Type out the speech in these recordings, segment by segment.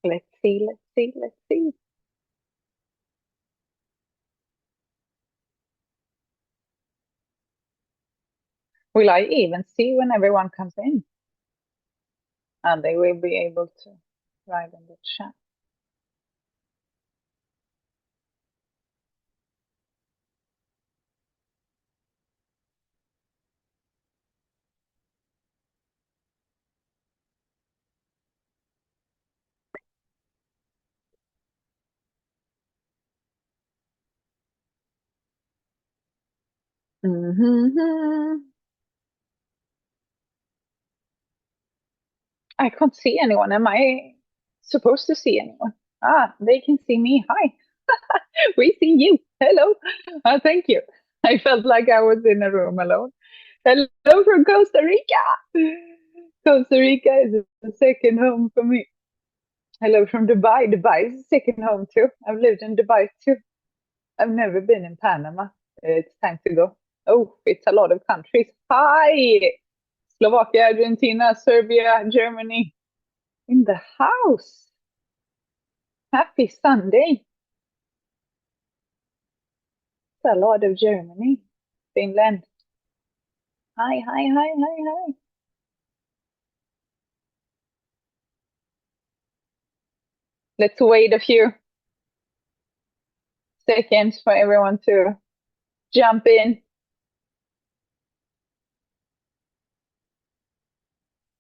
Let's see, let's see, let's see. Will I even see when everyone comes in? And they will be able to write in the chat. Mm-hmm. I can't see anyone. Am I supposed to see anyone? Ah, they can see me. Hi, we see you. Hello. Thank you. I felt like I was in a room alone. Hello from Costa Rica. Costa Rica is a second home for me. Hello from Dubai. Dubai is a second home too. I've lived in Dubai too. I've never been in Panama. It's time to go. Oh, it's a lot of countries. Hi! Slovakia, Argentina, Serbia, Germany. In the house. Happy Sunday. It's a lot of Germany. Finland. Hi, hi, hi, hi, hi. Let's wait a few seconds for everyone to jump in.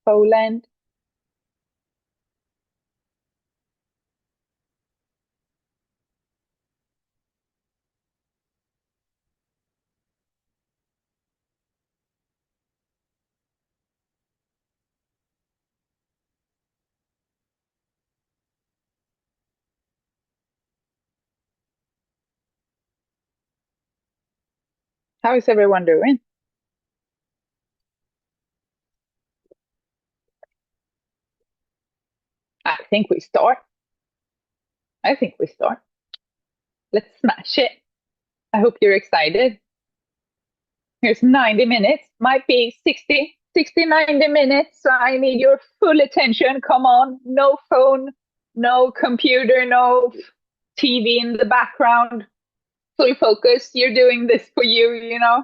Poland. How is everyone doing? I think we start. I think we start. Let's smash it. I hope you're excited. Here's 90 minutes, might be 60, 90 minutes. So I need your full attention. Come on. No phone, no computer, no TV in the background. Full focus. You're doing this for you, you know.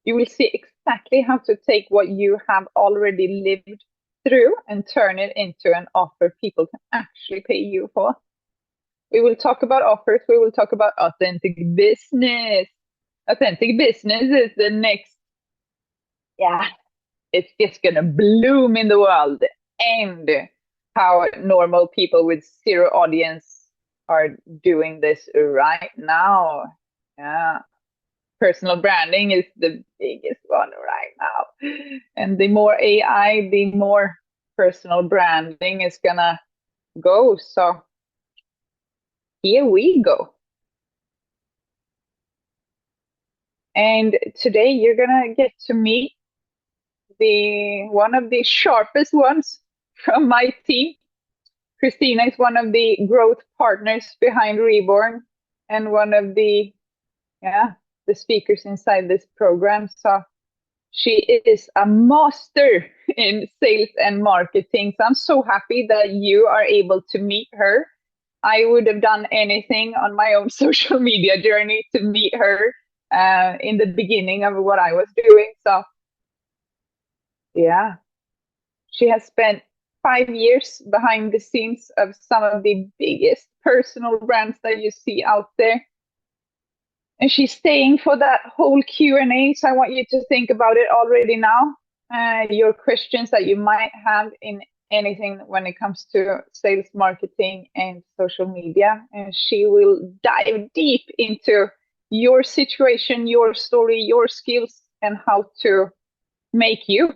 You will see exactly how to take what you have already lived through and turn it into an offer people can actually pay you for. We will talk about offers. We will talk about authentic business. Authentic business is the next, yeah, it's just going to bloom in the world. And how normal people with zero audience are doing this right now. Yeah. Personal branding is the biggest one right now. And the more AI, the more personal branding is going to go. So here we go. And today you're gonna get to meet the one of the sharpest ones from my team. Christina is one of the growth partners behind Reborn and one of the, yeah, the speakers inside this program. So she is a master in sales and marketing. So I'm so happy that you are able to meet her. I would have done anything on my own social media journey to meet her in the beginning of what I was doing. So, yeah, she has spent 5 years behind the scenes of some of the biggest personal brands that you see out there. And she's staying for that whole Q&A. So I want you to think about it already now. Your questions that you might have in anything when it comes to sales, marketing, and social media. And she will dive deep into your situation, your story, your skills, and how to make you,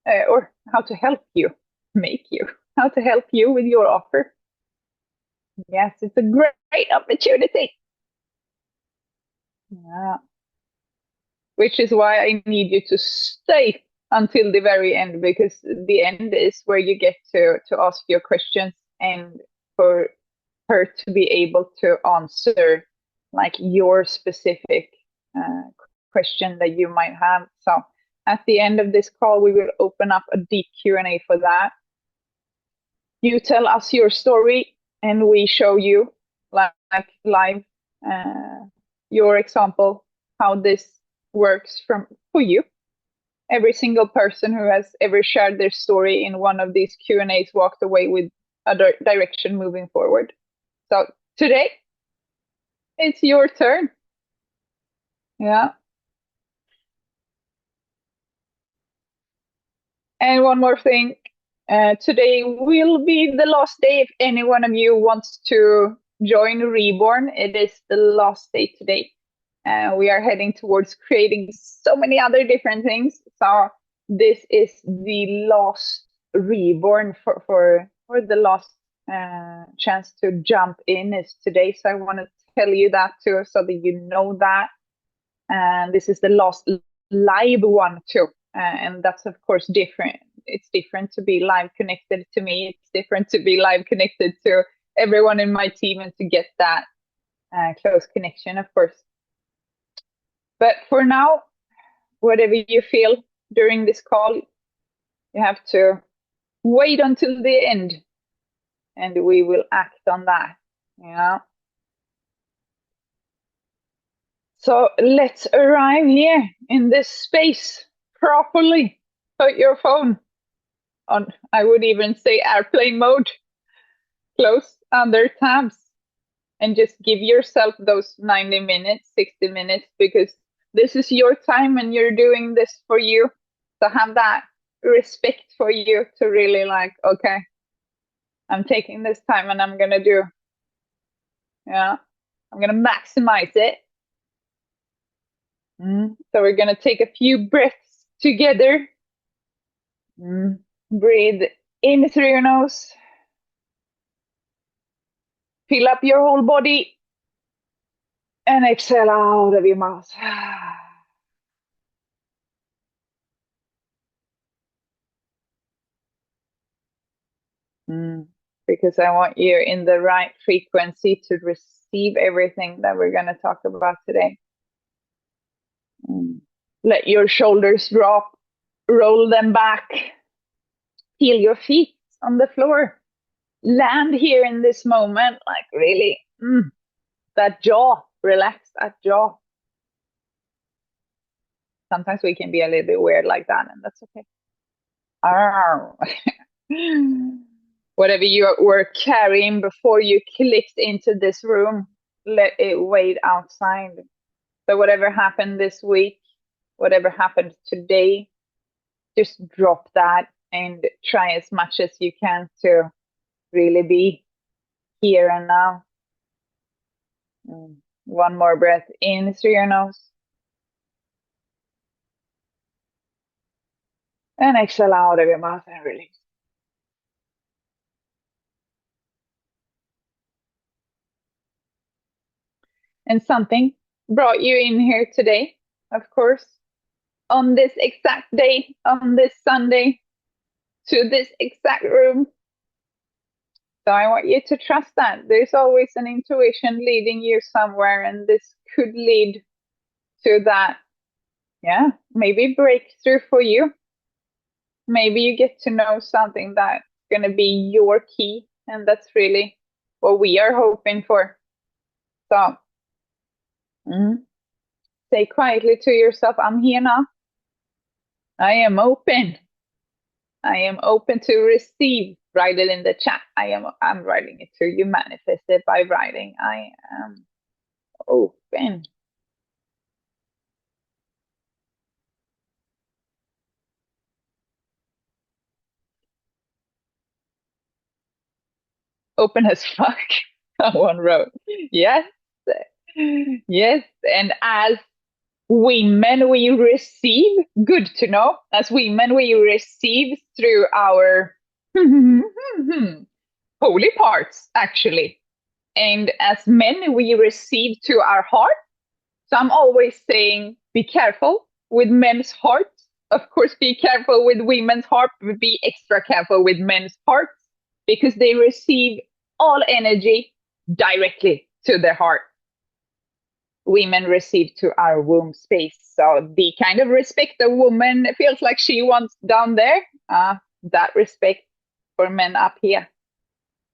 or how to help you make you, how to help you with your offer. Yes, it's a great opportunity. Yeah. Which is why I need you to stay until the very end, because the end is where you get to ask your questions and for her to be able to answer like your specific uh, question that you might have. So At the end of this call, we will open up a deep Q&A for that. You tell us your story and we show you like live your example, how this works for you. Every single person who has ever shared their story in one of these Q&As walked away with a direction moving forward. So today, it's your turn. Yeah. And one more thing, today will be the last day if any one of you wants to join Reborn. It is the last day today. We are heading towards creating so many other different things. So this is the last Reborn for the last chance to jump in is today. So I want to tell you that too, so that you know that. And this is the last live one too. And that's of course different. It's different to be live connected to me. It's different to be live connected to everyone in my team and to get that close connection, of course. But for now, whatever you feel during this call, you have to wait until the end and we will act on that. Yeah. So let's arrive here in this space properly. Put your phone on, I would even say airplane mode, close other tabs, and just give yourself those 90 minutes, 60 minutes, because this is your time and you're doing this for you. So have that respect for you to really like, okay, I'm taking this time and I'm going to do, yeah, I'm going to maximize it. So we're going to take a few breaths together. Breathe in through your nose. Fill up your whole body. And exhale out of your mouth. Because I want you in the right frequency to receive everything that we're going to talk about today. Let your shoulders drop, roll them back, feel your feet on the floor. Land here in this moment, like really, that jaw, relax that jaw. Sometimes we can be a little bit weird like that, and that's okay. Whatever you were carrying before you clicked into this room, let it wait outside. So whatever happened this week, whatever happened today, just drop that and try as much as you can to really be here and now. One more breath in through your nose. And exhale out of your mouth and release. And something brought you in here today, of course, on this exact day, on this Sunday, to this exact room. So I want you to trust that. There's always an intuition leading you somewhere, and this could lead to that, yeah, maybe breakthrough for you. Maybe you get to know something that's going to be your key, and that's really what we are hoping for. So say quietly to yourself, I'm here now. I am open. I am open to receive. Write it in the chat. I'm writing it too. You manifest it by writing. I am open. Open as fuck. Someone wrote. Yes. Yes. And as women, we receive, good to know, as women, we receive through our holy parts, actually. And as men, we receive to our heart. So I'm always saying, be careful with men's hearts. Of course, be careful with women's heart, but be extra careful with men's hearts because they receive all energy directly to their heart. women receive to our womb space. So the kind of respect a woman feels like she wants down there, that respect for men up here.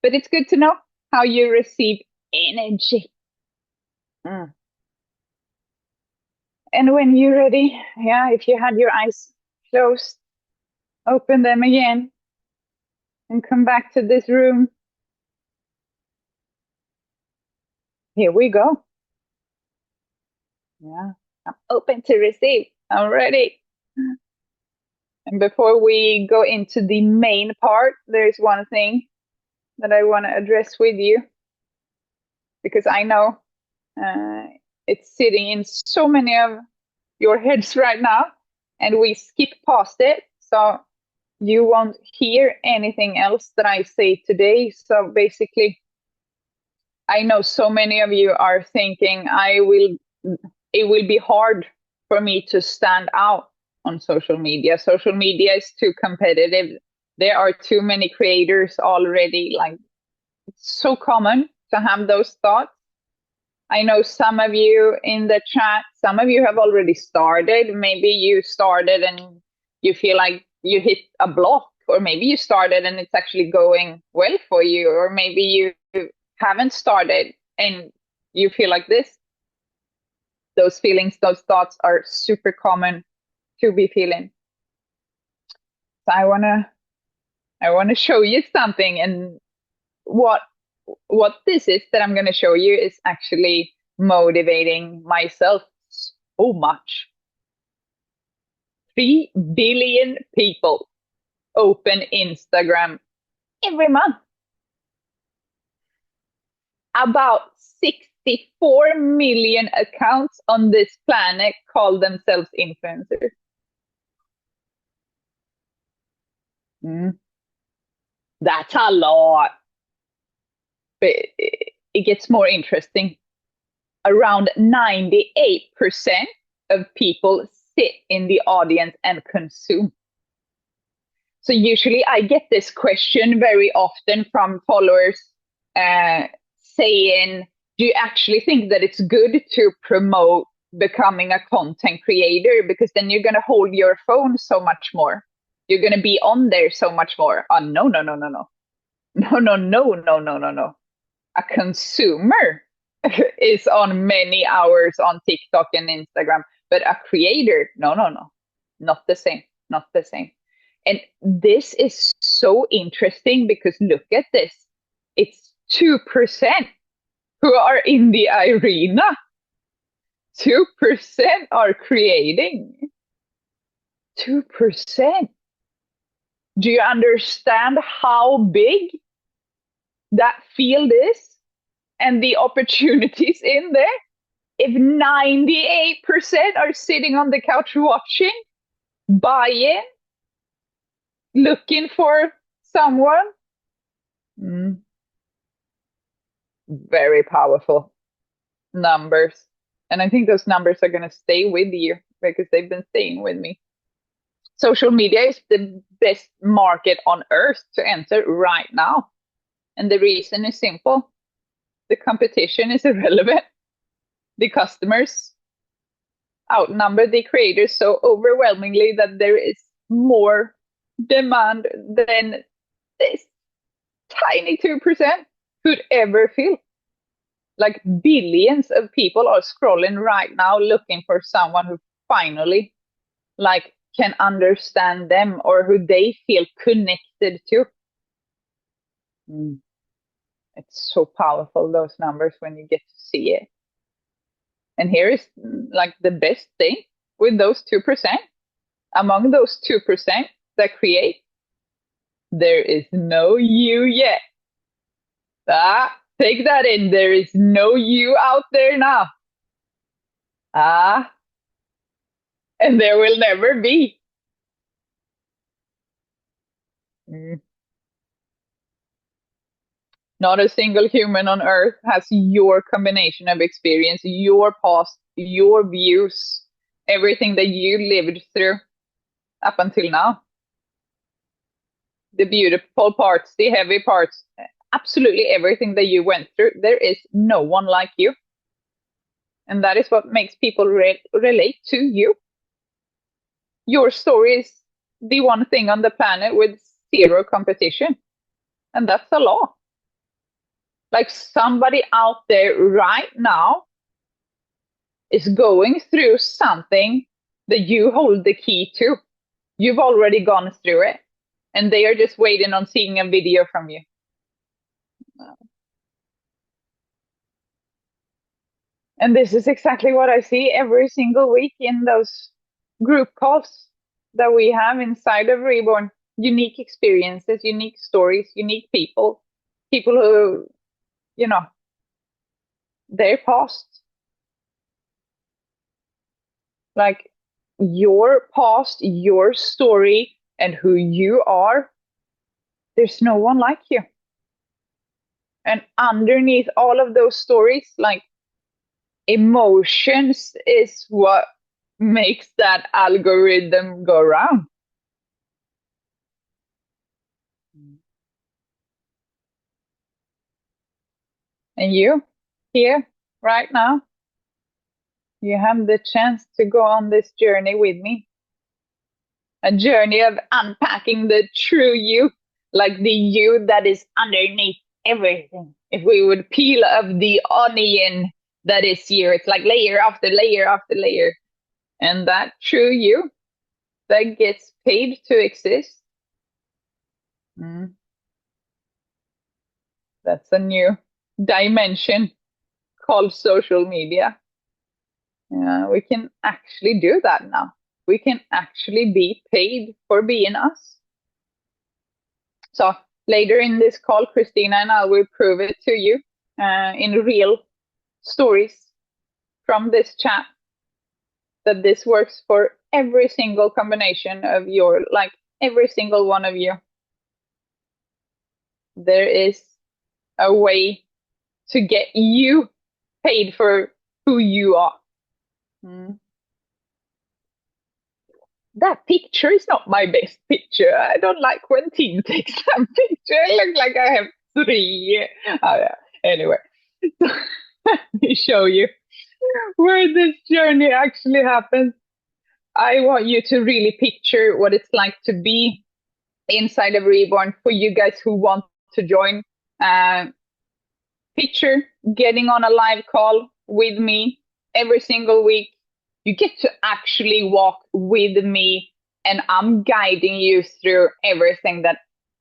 But it's good to know how you receive energy. Mm. And when you're ready, yeah, if you had your eyes closed, open them again and come back to this room. Here we go. Yeah, I'm open to receive. I'm ready. And before we go into the main part, there's one thing that I want to address with you, because I know it's sitting in so many of your heads right now, and we skip past it. So you won't hear anything else that I say today. So basically, I know so many of you are thinking it will be hard for me to stand out on social media. Social media is too competitive. There are too many creators already. Like, it's so common to have those thoughts. I know some of you in the chat, some of you have already started. Maybe you started and you feel like you hit a block, or maybe you started and it's actually going well for you, or maybe you haven't started and you feel like this. Those feelings, those thoughts are super common to be feeling. So I wanna show you something, and what this is that I'm gonna show you is actually motivating myself so much. 3 billion people open Instagram every month. About 64 million accounts on this planet call themselves influencers. That's a lot. But it gets more interesting. Around 98% of people sit in the audience and consume. So usually I get this question very often from followers saying, do you actually think that it's good to promote becoming a content creator? Because then you're going to hold your phone so much more. You're going to be on there so much more. Oh, no, no, no, no, no. No, no, no, no, no, no, no. A consumer is on many hours on TikTok and Instagram, but a creator, no, no, no. Not the same. Not the same. And this is so interesting because look at this. It's 2% who are in the arena. 2% are creating. 2%. Do you understand how big that field is and the opportunities in there? If 98% are sitting on the couch watching, buying, looking for someone, very powerful numbers. And I think those numbers are going to stay with you because they've been staying with me. Social media is the best market on earth to enter right now. And the reason is simple. The competition is irrelevant. The customers outnumber the creators so overwhelmingly that there is more demand than this tiny 2% could ever feel. Like billions of people are scrolling right now looking for someone who finally like can understand them or who they feel connected to. It's so powerful, those numbers, when you get to see it. And here is like the best thing with those 2%. Among those 2% that create, there is no you yet. Take that in. There is no you out there now. And there will never be. Not a single human on earth has your combination of experience, your past, your views, everything that you lived through up until now. The beautiful parts, the heavy parts, absolutely everything that you went through. There is no one like you. And that is what makes people relate to you. Your story is the one thing on the planet with zero competition. And that's a law. Like somebody out there right now is going through something that you hold the key to. You've already gone through it, and they are just waiting on seeing a video from you. And this is exactly what I see every single week in those group calls that we have inside of Reborn. Unique experiences, unique stories, unique people, people who, you know, their past. Like your past, your story, and who you are, there's no one like you. And underneath all of those stories, like emotions is what makes that algorithm go round. And you, here, right now, you have the chance to go on this journey with me. A journey of unpacking the true you, like the you that is underneath everything. If we would peel up the onion that is you, it's like layer after layer after layer. And that true you that gets paid to exist, that's a new dimension called social media. Yeah, we can actually do that now. We can actually be paid for being us. So later in this call, Christina and I will prove it to you in real stories from this chat that this works for every single combination of like every single one of you. There is a way to get you paid for who you are. Mm. That picture is not my best picture. I don't like when team takes that picture. I look like I have three. Oh, yeah. Anyway, let me show you where this journey actually happens. I want you to really picture what it's like to be inside of Reborn for you guys who want to join. Picture getting on a live call with me every single week. You get to actually walk with me, and I'm guiding you through everything that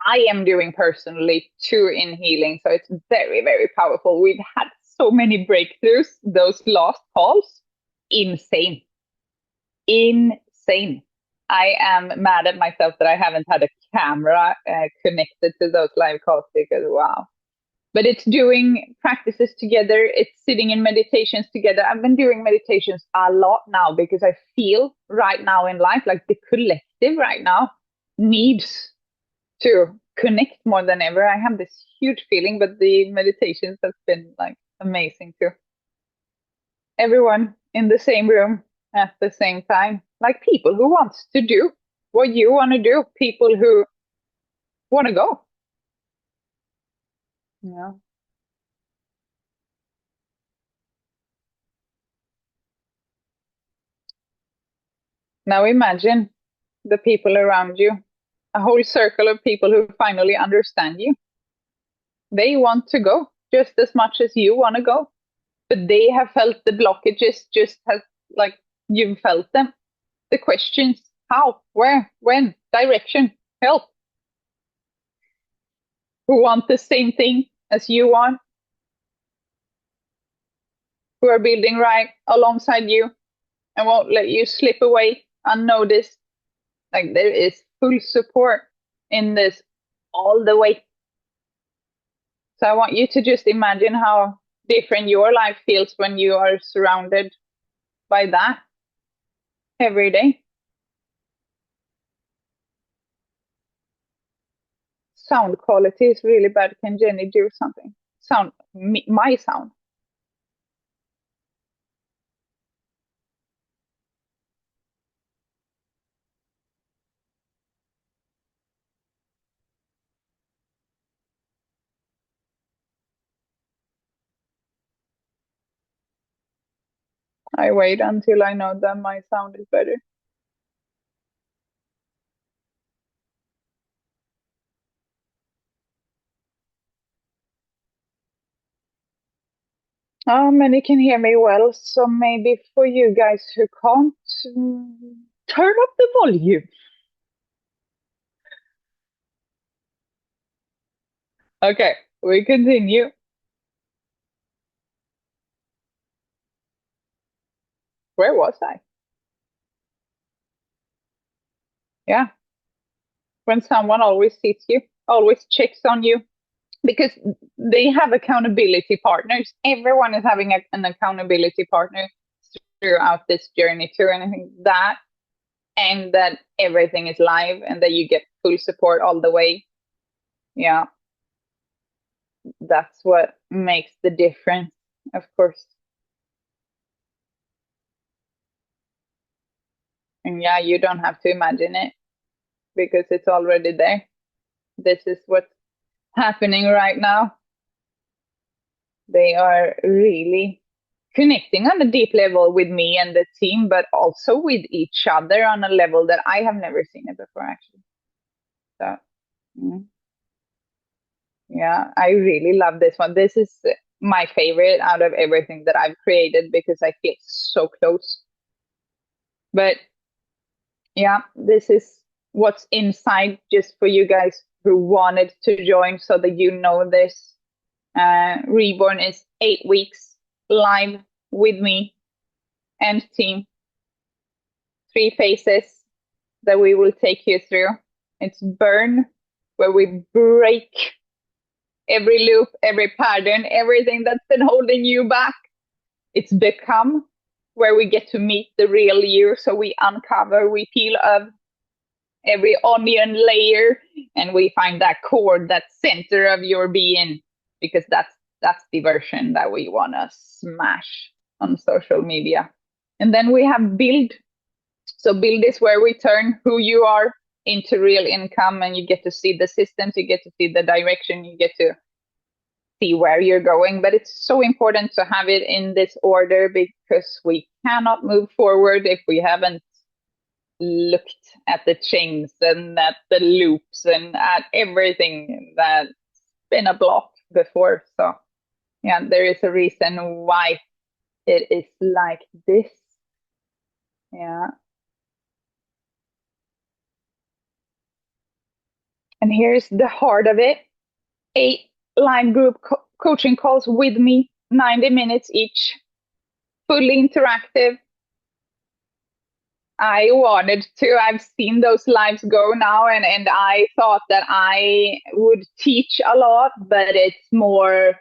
I am doing personally too in healing. So it's very, very powerful. We've had so many breakthroughs those last calls. Insane. Insane. I am mad at myself that I haven't had a camera connected to those live calls because wow. But it's doing practices together. It's sitting in meditations together. I've been doing meditations a lot now because I feel right now in life like the collective right now needs to connect more than ever. I have this huge feeling, but the meditations has been like amazing too. Everyone in the same room at the same time, like people who want to do what you want to do, people who want to go. Yeah. Now imagine the people around you, a whole circle of people who finally understand you. They want to go just as much as you want to go, but they have felt the blockages just as like you've felt them. The questions, how, where, when, direction, help, who want the same thing as you want, who are building right alongside you and won't let you slip away unnoticed. Like there is full support in this all the way. So I want you to just imagine how different your life feels when you are surrounded by that every day. Sound quality is really bad. Can Jenny do something? My sound. I wait until I know that my sound is better. Many can hear me well, so maybe for you guys who can't, turn up the volume. Okay, we continue. Where was I? Yeah, when someone always sees you, always checks on you, because they have accountability partners. Everyone is having an accountability partner throughout this journey too. And I think that, and that everything is live and that you get full support all the way. Yeah, that's what makes the difference, of course. And yeah, you don't have to imagine it because it's already there. This is what's happening right now. They are really connecting on a deep level with me and the team, but also with each other on a level that I have never seen it before, actually. So, mm, yeah, I really love this one. This is my favorite out of everything that I've created because I feel so close. But yeah, this is what's inside just for you guys who wanted to join so that you know this. Reborn is 8 weeks live with me and team. 3 phases that we will take you through. It's burn, where we break every loop, every pattern, everything that's been holding you back. It's become, where we get to meet the real you. So we uncover, we peel off every onion layer, and we find that core, that center of your being, because that's the version that we want to smash on social media. And then we have build. So build is where we turn who you are into real income, and you get to see the systems, you get to see the direction, you get to see where you're going. But it's so important to have it in this order because we cannot move forward if we haven't looked at the chains and at the loops and at everything that's been a block before. So yeah, there is a reason why it is like this. Yeah. And here's the heart of it. 8 line group coaching calls with me, 90 minutes each, fully interactive. I wanted to. I've seen those lives go now, and I thought that I would teach a lot, but it's more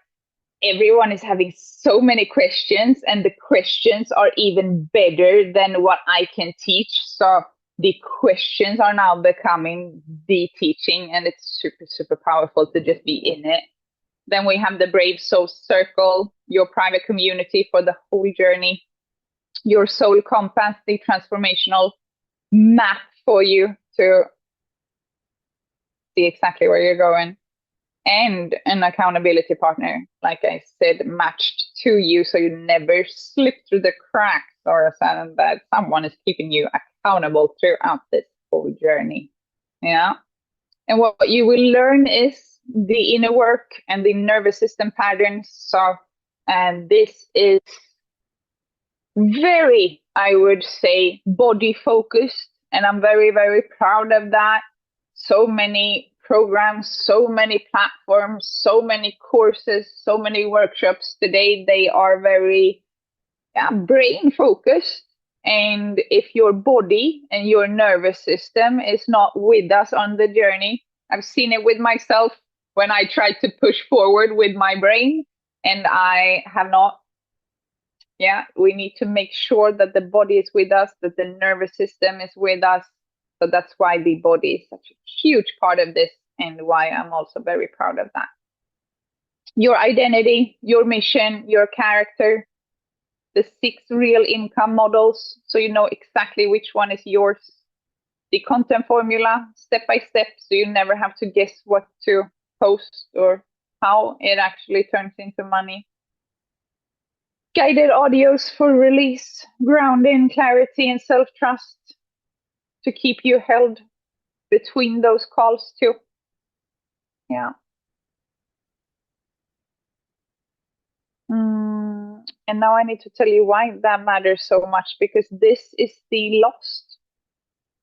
everyone is having so many questions, and the questions are even better than what I can teach. So the questions are now becoming the teaching, and it's super, super powerful to just be in it. Then we have the Brave Soul Circle, your private community for the whole journey, your soul compass, the transformational map for you to see exactly where you're going, and an accountability partner, like I said, matched to you so you never slip through the cracks, or that someone is keeping you accountable throughout this whole journey. Yeah. And what you will learn is the inner work and the nervous system patterns. So, and this is very, I would say, body focused. And I'm very, very proud of that. So many programs, so many platforms, so many courses, so many workshops today, they are very brain focused. And if your body and your nervous system is not with us on the journey, I've seen it with myself when I tried to push forward with my brain and I have not. Yeah, we need to make sure that the body is with us, that the nervous system is with us. So that's why the body is such a huge part of this, and why I'm also very proud of that. Your identity, your mission, your character, the 6 real income models, so you know exactly which one is yours. The content formula, step by step, so you never have to guess what to post or how it actually turns into money. Guided audios for release, grounding, clarity, and self-trust to keep you held between those calls too. Yeah. And now I need to tell you why that matters so much, because this is the last.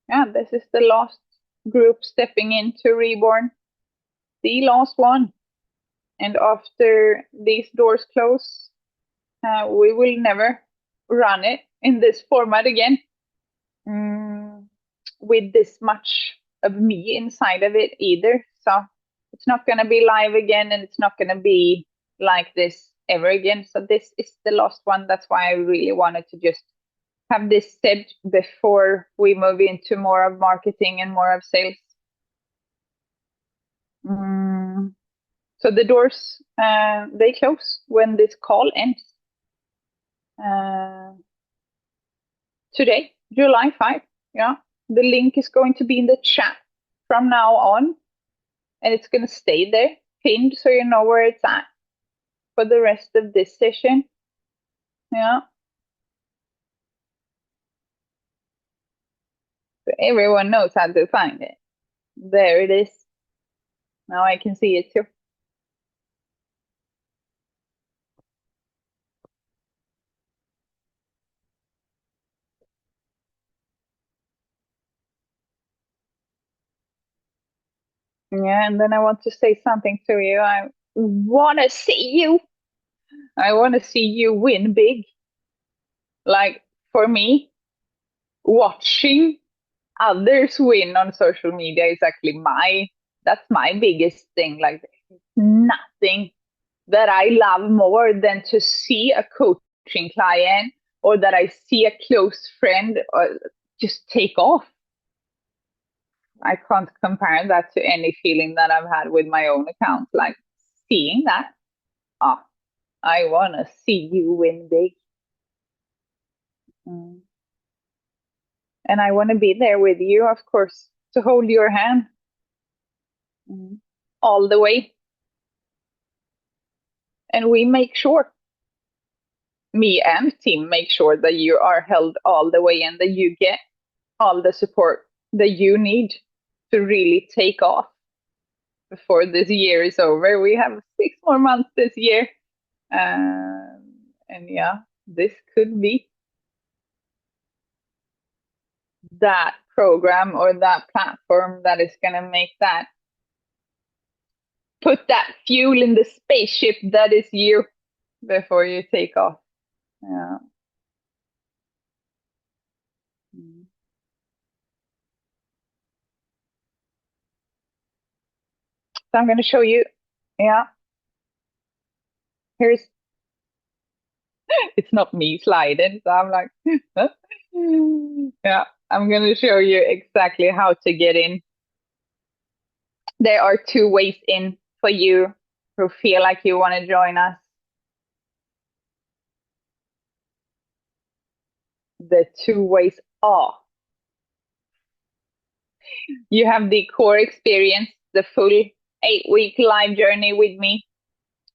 Yeah, this is the last group stepping into Reborn, the last one. And after these doors close, we will never run it in this format again, with this much of me inside of it either. So it's not going to be live again, and it's not going to be like this ever again. So this is the last one. That's why I really wanted to just have this said before we move into more of marketing and more of sales. So the doors, they close when this call ends. Today, July 5. Yeah, the link is going to be in the chat from now on, and it's going to stay there pinned so you know where it's at for the rest of this session. Yeah. So everyone knows how to find it. There it is. Now I can see it too. Yeah, and then I want to say something to you. I want to see you. I want to see you win big. Like, for me, watching others win on social media is actually that's my biggest thing. Like, nothing that I love more than to see a coaching client, or that I see a close friend just take off. I can't compare that to any feeling that I've had with my own account. Like, seeing that, I want to see you win big. And I want to be there with you, of course, to hold your hand all the way. And we make sure, me and team make sure, that you are held all the way and that you get all the support that you need to really take off before this year is over. We have 6 more months this year. And yeah, this could be that program or that platform that is going to make that, put that fuel in the spaceship that is you before you take off. Yeah. So I'm going to show you. Yeah. Here's, it's not me sliding. So I'm like, yeah, I'm going to show you exactly how to get in. There are 2 ways in for you who feel like you want to join us. The 2 ways are: you have the core experience, the full 8-week live journey with me,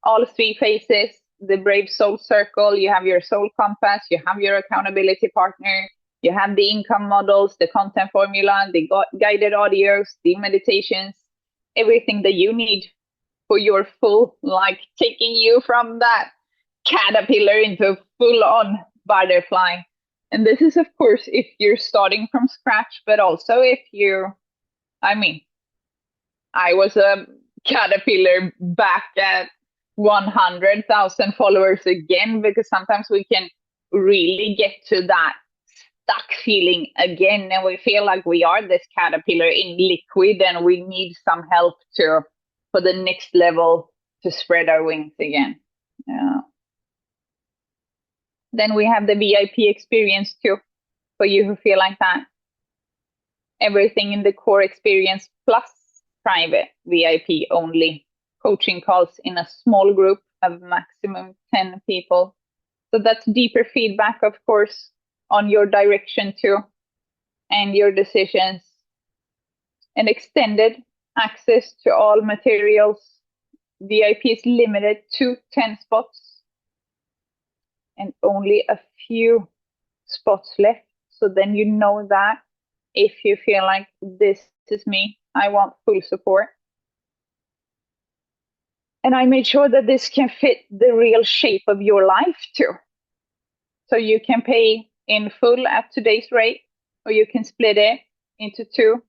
all 3 phases, the Brave Soul Circle, you have your soul compass, you have your accountability partner, you have the income models, the content formula, the guided audios, the meditations, everything that you need for your full, like taking you from that caterpillar into full on butterfly. And this is, of course, if you're starting from scratch, but also if I was a caterpillar back at 100,000 followers again, because sometimes we can really get to that stuck feeling again, and we feel like we are this caterpillar in liquid and we need some help for the next level to spread our wings again. Yeah. Then we have the VIP experience too, for you who feel like that. Everything in the core experience plus private VIP only coaching calls in a small group of maximum 10 people. So that's deeper feedback, of course, on your direction too, and your decisions, and extended access to all materials. VIP is limited to 10 spots. and only a few spots left. So then you know that if you feel like this is me, I want full support. And I made sure that this can fit the real shape of your life too. So you can pay in full at today's rate, or you can split it into two.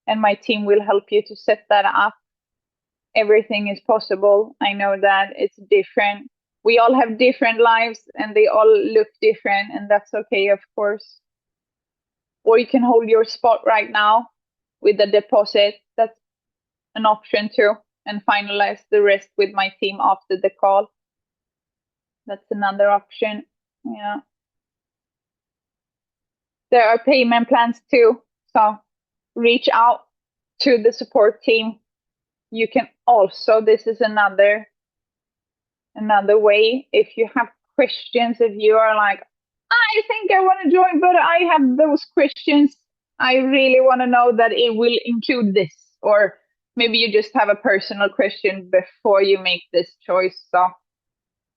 And my team will help you to set that up. Everything is possible. I know that it's different. We all have different lives and they all look different, and that's okay, of course. Or you can hold your spot right now with a deposit. That's an option too. And finalize the rest with my team after the call. That's another option. Yeah. There are payment plans too. So reach out to the support team. You can also, this is another way, if you have questions, if you are like, I think I want to join, but I have those questions. I really want to know that it will include this. Or maybe you just have a personal question before you make this choice. So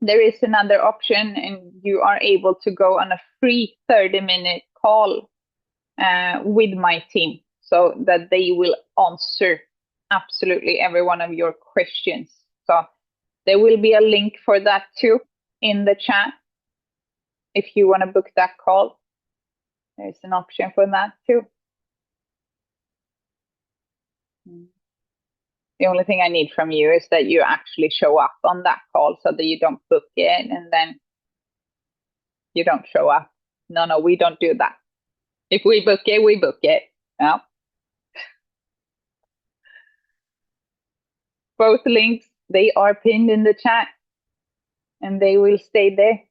there is another option, and you are able to go on a free 30-minute call with my team so that they will answer absolutely every one of your questions. So there will be a link for that too in the chat. If you want to book that call, there's an option for that too. The only thing I need from you is that you actually show up on that call, so that you don't book it and then you don't show up. No, we don't do that. If we book it, we book it. Yeah. Both links, they are pinned in the chat and they will stay there.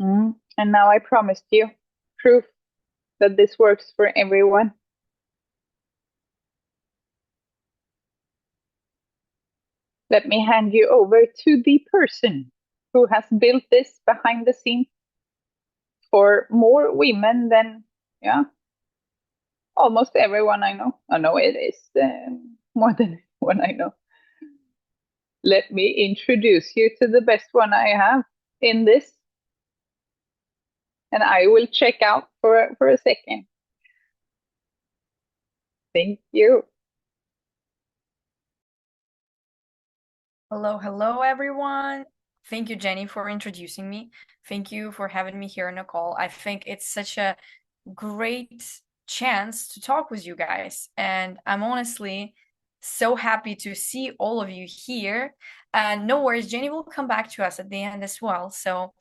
And now I promised you proof that this works for everyone. Let me hand you over to the person who has built this behind the scenes for more women than, yeah, almost everyone I know. Oh no, it is more than one I know. Let me introduce you to the best one I have in this. And I will check out for a second. Thank you. Hello, everyone. Thank you, Jenny, for introducing me. Thank you for having me here on the call. I think it's such a great chance to talk with you guys. And I'm honestly so happy to see all of you here. And no worries, Jenny will come back to us at the end as well. So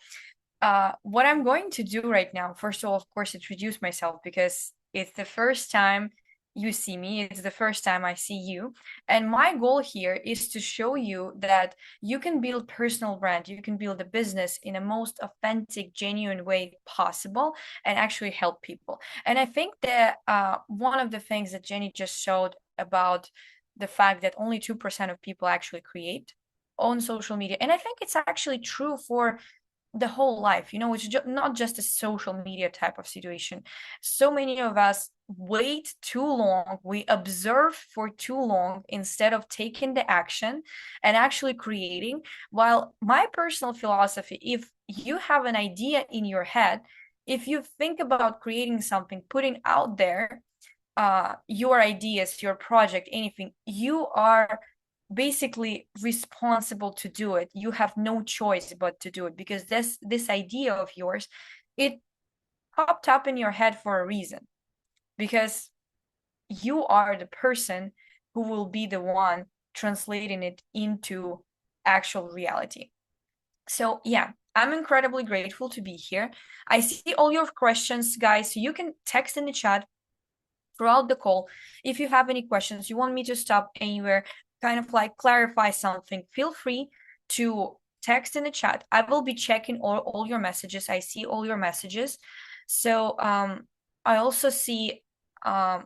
what I'm going to do right now, first of all, of course, introduce myself, because it's the first time you see me, it's the first time I see you. And my goal here is to show you that you can build personal brand, you can build a business in a most authentic, genuine way possible, and actually help people. And I think that one of the things that Jenny just showed about the fact that only 2% of people actually create on social media, and I think it's actually true for the whole life, it's not just a social media type of situation. So many of us wait too long, we observe for too long instead of taking the action and actually creating. While my personal philosophy, if you have an idea in your head, if you think about creating something, putting out there your ideas, your project, anything, you are basically responsible to do it. You have no choice but to do it, because this idea of yours, it popped up in your head for a reason, because you are the person who will be the one translating it into actual reality. So yeah, I'm incredibly grateful to be here. I see all your questions, guys, so you can text in the chat throughout the call. If you have any questions, you want me to stop anywhere, kind of like clarify something, feel free to text in the chat. I will be checking all your messages. I see all your messages. So I also see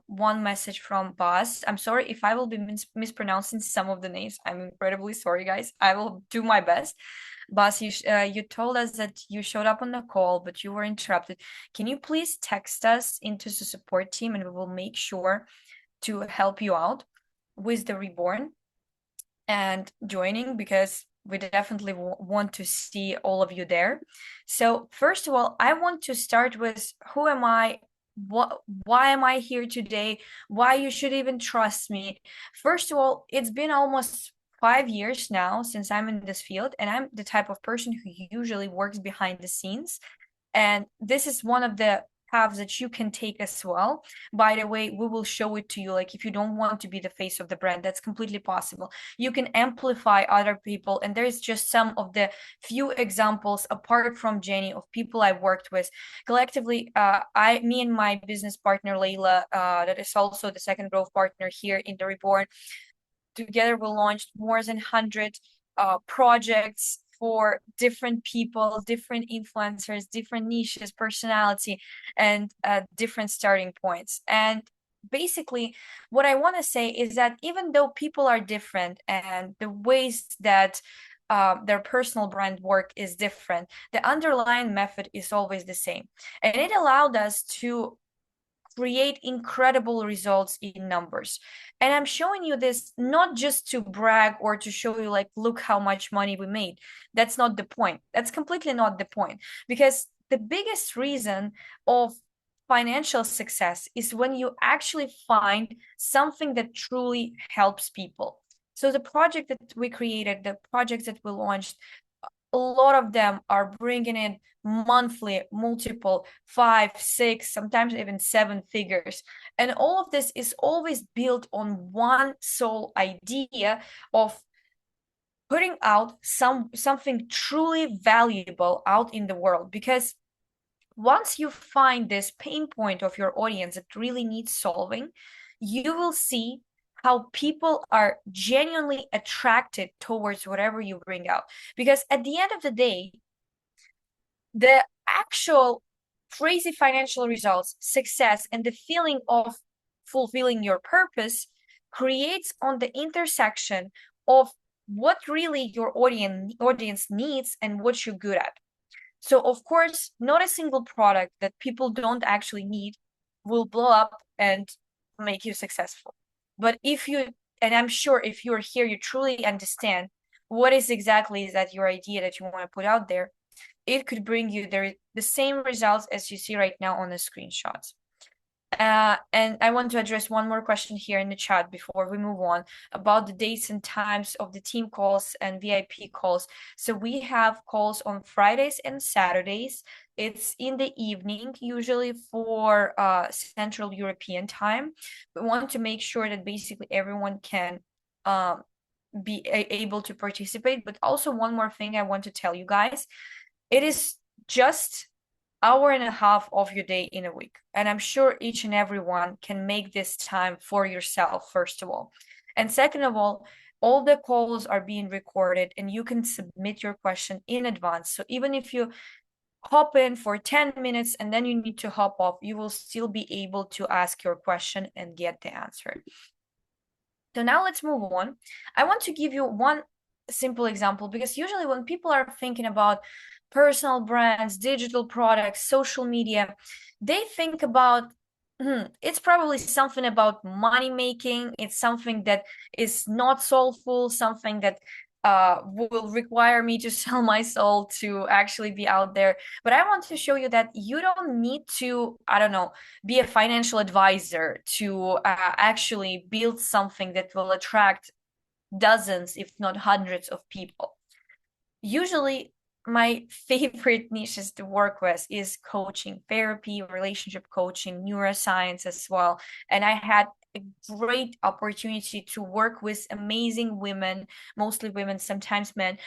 one message from Buzz. I'm sorry if I will be mispronouncing some of the names. I'm incredibly sorry, guys. I will do my best. Bas, you told us that you showed up on the call, but you were interrupted. Can you please text us into the support team, and we will make sure to help you out with the reborn? and joining, because we definitely want to see all of you there. So first of all, I want to start with who am I? Why am I here today? Why you should even trust me? First of all, it's been almost 5 years now since I'm in this field, and I'm the type of person who usually works behind the scenes. And this is one of the paths that you can take as well. By the way, we will show it to you. Like, if you don't want to be the face of the brand, that's completely possible. You can amplify other people. And there's just some of the few examples apart from Jenny of people I worked with. Collectively, me and my business partner, Layla, that is also the second growth partner here in the Reborn, together we launched more than 100 projects for different people, different influencers, different niches, personality, and different starting points. And basically, what I want to say is that even though people are different and the ways that their personal brand work is different, the underlying method is always the same. And it allowed us to create incredible results in numbers. And I'm showing you this not just to brag or to show you, like, look how much money we made. That's not the point. That's completely not the point. Because the biggest reason of financial success is when you actually find something that truly helps people. So the project that we created, the projects that we launched, a lot of them are bringing in monthly multiple 5, 6, sometimes even 7 figures. And all of this is always built on one sole idea of putting out something truly valuable out in the world. Because once you find this pain point of your audience that really needs solving, you will see how people are genuinely attracted towards whatever you bring out. Because at the end of the day, the actual crazy financial results, success, and the feeling of fulfilling your purpose creates on the intersection of what really your audience needs and what you're good at. So of course, not a single product that people don't actually need will blow up and make you successful. But if you, and I'm sure if you're here, you truly understand what is exactly that your idea that you want to put out there, it could bring you the same results as you see right now on the screenshots. And I want to address one more question here in the chat before we move on about the dates and times of the team calls and VIP calls. So we have calls on Fridays and Saturdays. It's in the evening, usually for Central European time. We want to make sure that basically everyone can be able to participate. But also one more thing I want to tell you guys, it is just hour and a half of your day in a week. And I'm sure each and every one can make this time for yourself, first of all. And second of all the calls are being recorded and you can submit your question in advance. So even if you hop in for 10 minutes and then you need to hop off, you will still be able to ask your question and get the answer. So now let's move on. I want to give you one simple example, because usually when people are thinking about personal brands, digital products, social media, they think about, it's probably something about money making. It's something that is not soulful, something that will require me to sell my soul to actually be out there. But I want to show you that you don't need to, I don't know, be a financial advisor to actually build something that will attract dozens, if not hundreds of people. Usually, my favorite niches to work with is coaching, therapy, relationship coaching, neuroscience as well. And I had a great opportunity to work with amazing women, mostly women, sometimes men,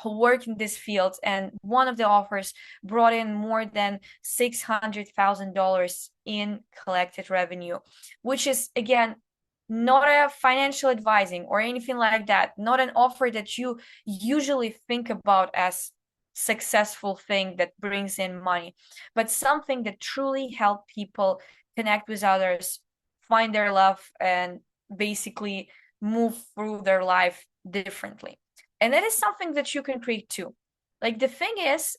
who work in this field. And one of the offers brought in more than $600,000 in collected revenue, which is, again, not a financial advising or anything like that, not an offer that you usually think about as successful thing that brings in money, but something that truly help people connect with others, find their love, and basically move through their life differently. And that is something that you can create too. Like, the thing is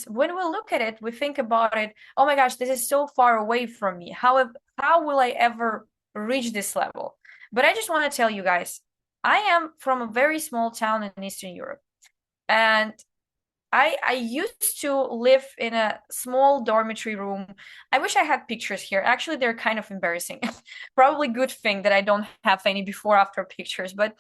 when we look at it, we think about it, oh my gosh, this is so far away from me. How will I ever reach this level? But I just want to tell you guys, I am from a very small town in Eastern Europe, and I used to live in a small dormitory room. I wish I had pictures here. Actually, they're kind of embarrassing. Probably good thing that I don't have any before after pictures, but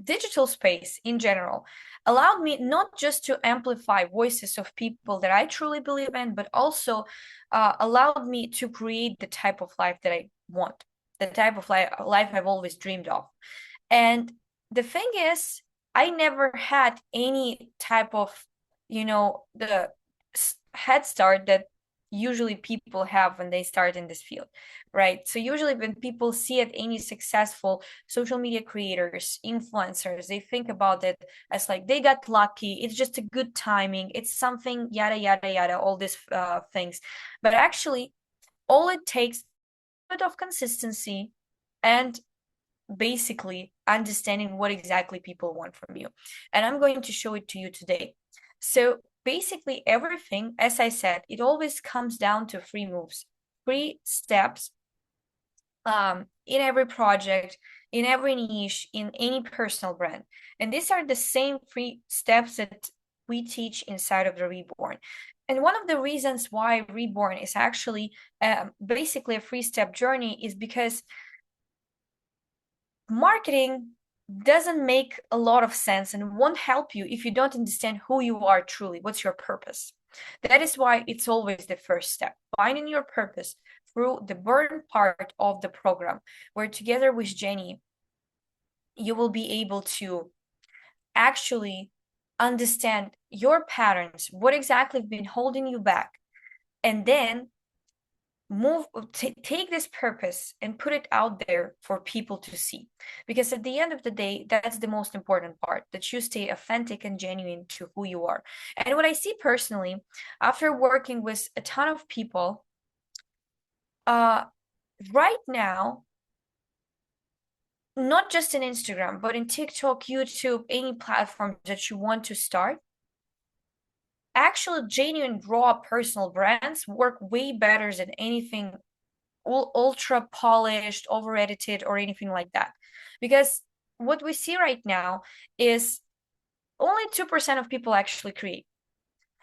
digital space in general allowed me not just to amplify voices of people that I truly believe in, but also allowed me to create the type of life that I want, the type of life I've always dreamed of. And the thing is, I never had any type of, the head start that usually people have when they start in this field, right? So usually when people see it, any successful social media creators, influencers, they think about it as like they got lucky, it's just a good timing, it's something yada yada yada, all these things. But actually, all it takes is a bit of consistency and basically understanding what exactly people want from you. And I'm going to show it to you today. So basically everything, as I said, it always comes down to three moves, three steps, in every project, in every niche, in any personal brand. And these are the same three steps that we teach inside of the Reborn. And one of the reasons why Reborn is actually basically a three-step journey is because marketing doesn't make a lot of sense and won't help you if you don't understand who you are truly, what's your purpose. That is why it's always the first step, finding your purpose through the burn part of the program, where together with Jenny, you will be able to actually understand your patterns, what exactly have been holding you back, and then take this purpose and put it out there for people to see, because at the end of the day, that's the most important part, that you stay authentic and genuine to who you are. And what I see personally after working with a ton of people, uh right now, not just in Instagram but in TikTok, YouTube, any platform that you want to start, actual genuine raw personal brands work way better than anything ultra polished, over edited, or anything like that. Because what we see right now is only 2% of people actually create.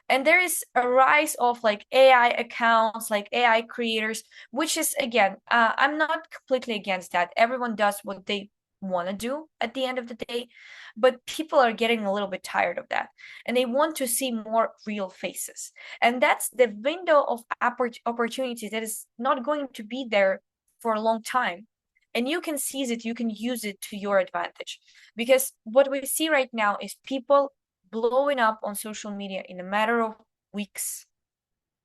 And there is a rise of like AI accounts, like AI creators, which is, again, I'm not completely against that. Everyone does what they want to do at the end of the day, but people are getting a little bit tired of that, and they want to see more real faces. And that's the window of opportunity that is not going to be there for a long time. And you can seize it, you can use it to your advantage. Because what we see right now is people blowing up on social media in a matter of weeks,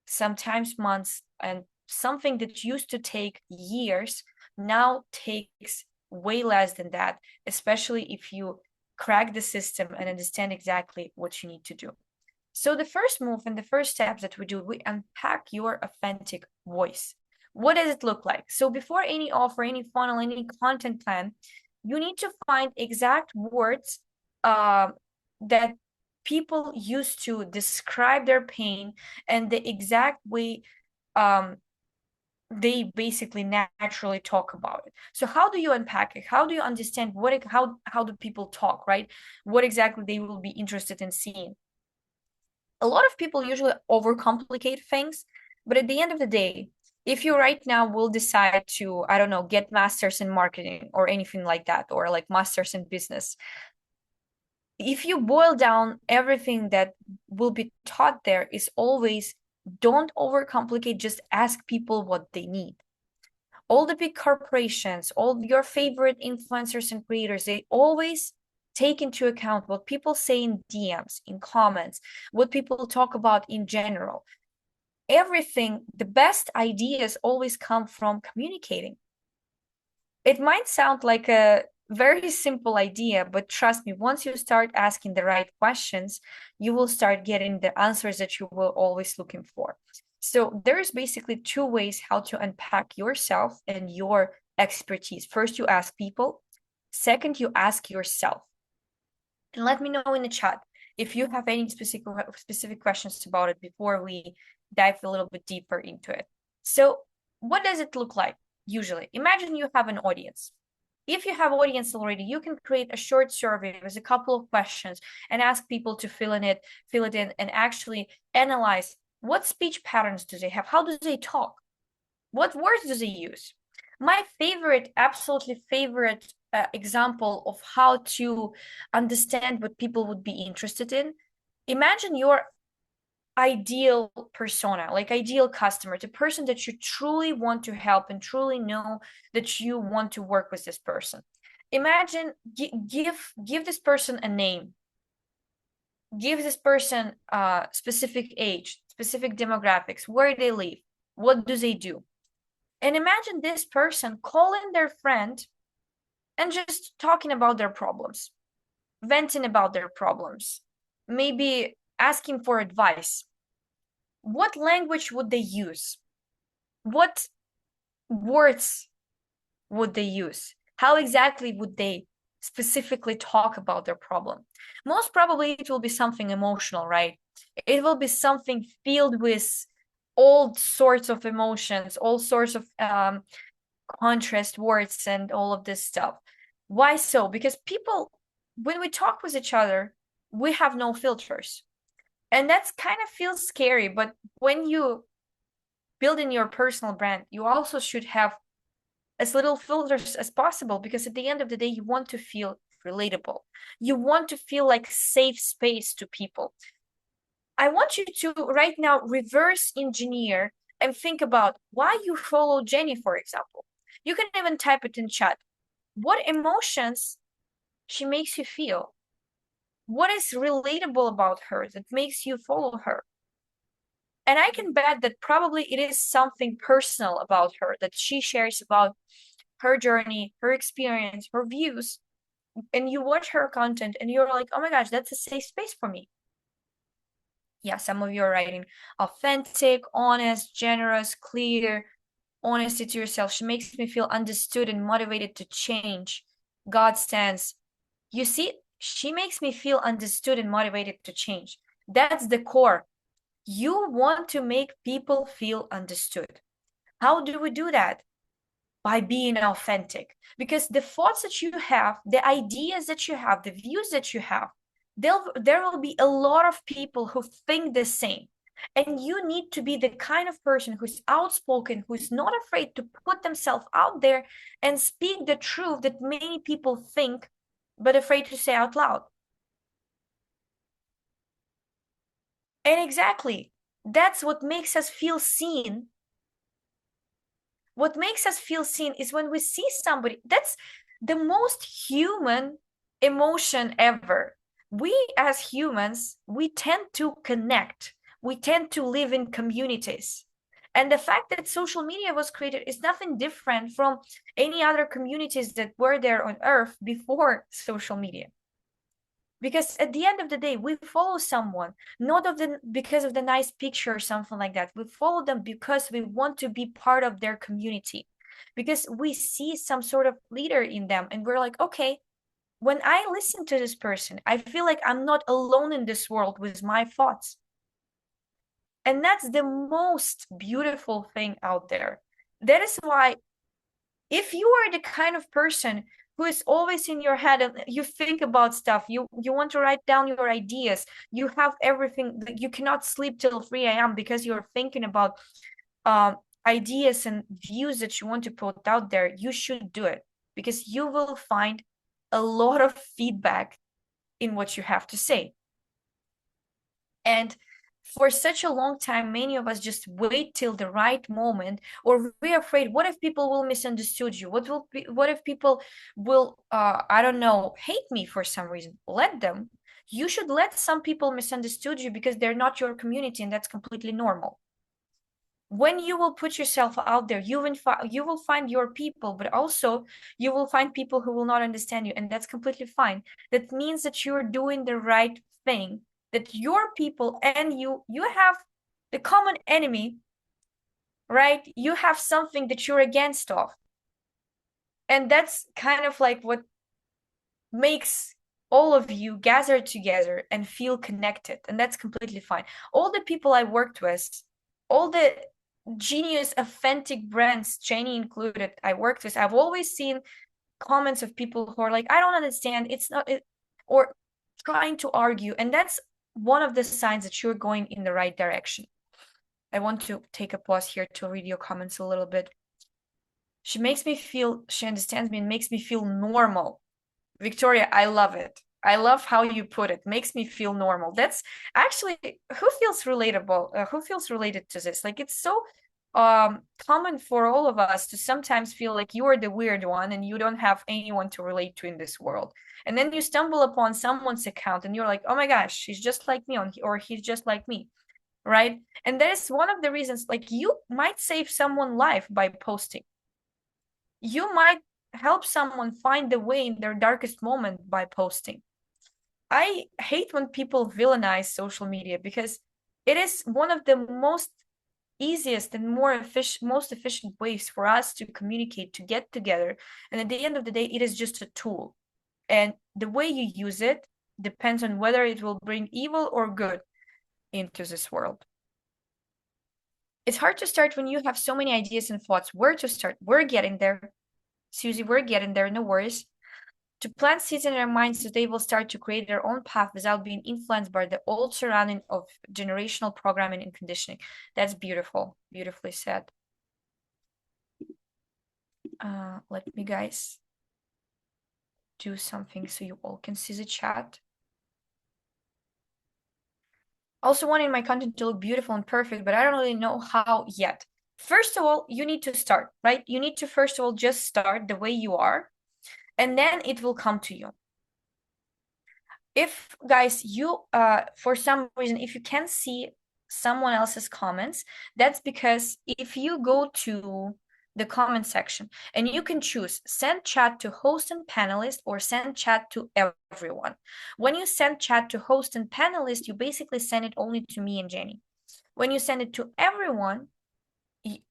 sometimes months, and something that used to take years now takes way less than that, especially if you crack the system and understand exactly what you need to do. So the first move and the first steps that we do, we unpack your authentic voice. What does it look like? So before any offer, any funnel, any content plan, you need to find exact words that people use to describe their pain, and the exact way um, they basically naturally talk about it. So how do you unpack it? How do you understand how do people talk, right? What exactly they will be interested in seeing? A lot of people usually overcomplicate things, but at the end of the day, if you right now will decide to, I don't know, get masters in marketing or anything like that, or like masters in business, if you boil down everything that will be taught there is always don't overcomplicate, just ask people what they need. All the big corporations, all your favorite influencers and creators, they always take into account what people say in DMs, in comments, what people talk about in general. Everything, the best ideas always come from communicating. It might sound like a very simple idea, but trust me, once you start asking the right questions, you will start getting the answers that you were always looking for. So there's basically two ways how to unpack yourself and your expertise. First, you ask people. Second, you ask yourself. And let me know in the chat if you have any specific questions about it before we dive a little bit deeper into it. So what does it look like usually? Imagine you have an audience. If you have audience already, you can create a short survey with a couple of questions and ask people to fill it in, and actually analyze what speech patterns do they have, how do they talk, what words do they use. My favorite, absolutely favorite example of how to understand what people would be interested in. Imagine your ideal persona, like ideal customer, the person that you truly want to help and truly know that you want to work with this person. Imagine, give this person a name, give this person a specific age, specific demographics, where they live, what do they do, and imagine this person calling their friend and just talking about their problems, venting about their problems, maybe asking for advice. What language would they use? What words would they use? How exactly would they specifically talk about their problem? Most probably it will be something emotional, right? It will be something filled with all sorts of emotions, all sorts of contrast words and all of this stuff. Why so? Because people, when we talk with each other, we have no filters. And that's kind of feels scary, but when you build in your personal brand, you also should have as little filters as possible, because at the end of the day, you want to feel relatable. You want to feel like safe space to people. I want you to right now reverse engineer and think about why you follow Jenny, for example. You can even type it in chat. What emotions she makes you feel? What is relatable about her that makes you follow her? And I can bet that probably it is something personal about her that she shares about her journey, her experience, her views. And you watch her content and you're like, oh my gosh, that's a safe space for me. Yeah, some of you are writing authentic, honest, generous, clear, honesty to yourself. She makes me feel understood and motivated to change. God stands. You see, she makes me feel understood and motivated to change. That's the core. You want to make people feel understood. How do we do that? By being authentic. Because the thoughts that you have, the ideas that you have, the views that you have, there will be a lot of people who think the same. And you need to be the kind of person who's outspoken, who's not afraid to put themselves out there and speak the truth that many people think, but afraid to say out loud. And exactly, that's what makes us feel seen. What makes us feel seen is when we see somebody. That's the most human emotion ever. We as humans, we tend to connect. We tend to live in communities. And the fact that social media was created is nothing different from any other communities that were there on Earth before social media. Because at the end of the day, we follow someone not of the because of the nice picture or something like that. We follow them because we want to be part of their community, because we see some sort of leader in them and we're like, okay, when I listen to this person, I feel like I'm not alone in this world with my thoughts. And that's the most beautiful thing out there. That is why, if you are the kind of person who is always in your head and you think about stuff, you want to write down your ideas, you have everything, you cannot sleep till 3 a.m. because you're thinking about ideas and views that you want to put out there, you should do it, because you will find a lot of feedback in what you have to say. And for such a long time, many of us just wait till the right moment, or we're afraid, what if people will misunderstood you? What if people will, I don't know, hate me for some reason? Let them. You should let some people misunderstood you because they're not your community, and that's completely normal. When you will put yourself out there, you will find your people, but also you will find people who will not understand you, and that's completely fine. That means that you're doing the right thing, that your people and you have the common enemy, right? You have something that you're against of, and that's kind of like what makes all of you gather together and feel connected, and that's completely fine. All the people I worked with, all the genius authentic brands, Jenny included, I worked with, I've always seen comments of people who are like, I don't understand, it's not it, or trying to argue. And that's one of the signs that you're going in the right direction. I want to take a pause here to read your comments a little bit. She makes me feel, she understands me and makes me feel normal. Victoria, I love it. I love how you put it. Makes me feel normal. That's actually who feels relatable, who feels related to this? Like it's so common for all of us to sometimes feel like you are the weird one and you don't have anyone to relate to in this world. And then you stumble upon someone's account and you're like, oh my gosh, she's just like me, or he's just like me, right? And that is one of the reasons, like you might save someone's life by posting. You might help someone find the way in their darkest moment by posting. I hate when people villainize social media because it is one of the most easiest and most efficient ways for us to communicate, to get together. And at the end of the day, it is just a tool. And the way you use it depends on whether it will bring evil or good into this world. It's hard to start when you have so many ideas and thoughts. Where to start? We're getting there. Susie, we're getting there, no worries. To plant seeds in their minds so they will start to create their own path without being influenced by the old surrounding of generational programming and conditioning. That's beautiful, beautifully said. Let me guys do something so you all can see the chat. Also wanting my content to look beautiful and perfect, but I don't really know how yet. First of all, you need to start, right? You need to first of all just start the way you are, and then it will come to you. If guys, you for some reason, if you can't see someone else's comments, that's because if you go to the comment section and you can choose send chat to host and panelist or send chat to everyone. When you send chat to host and panelist, you basically send it only to me and Jenny. When you send it to everyone,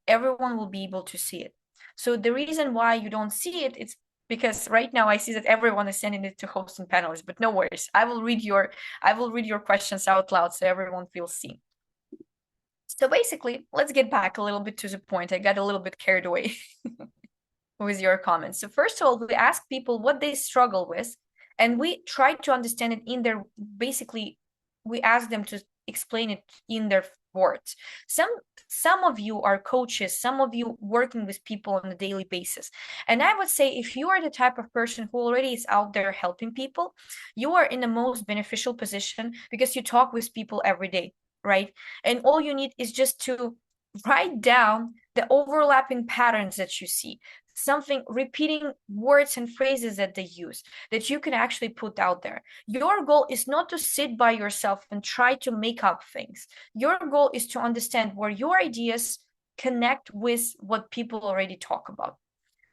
everyone will be able to see it. So the reason why you don't see it, it's because right now I see that everyone is sending it to hosts and panelists, but no worries. I will read your questions out loud so everyone feels seen. So basically, let's get back a little bit to the point. I got a little bit carried away with your comments. So first of all, we ask people what they struggle with, and we try to understand it in their, basically, we ask them to explain it in their words. Some of you are coaches, some of you working with people on a daily basis. And I would say if you are the type of person who already is out there helping people, you are in the most beneficial position because you talk with people every day, right? And all you need is just to write down the overlapping patterns that you see, something repeating words and phrases that they use that you can actually put out there. Your goal is not to sit by yourself and try to make up things. Your goal is to understand where your ideas connect with what people already talk about.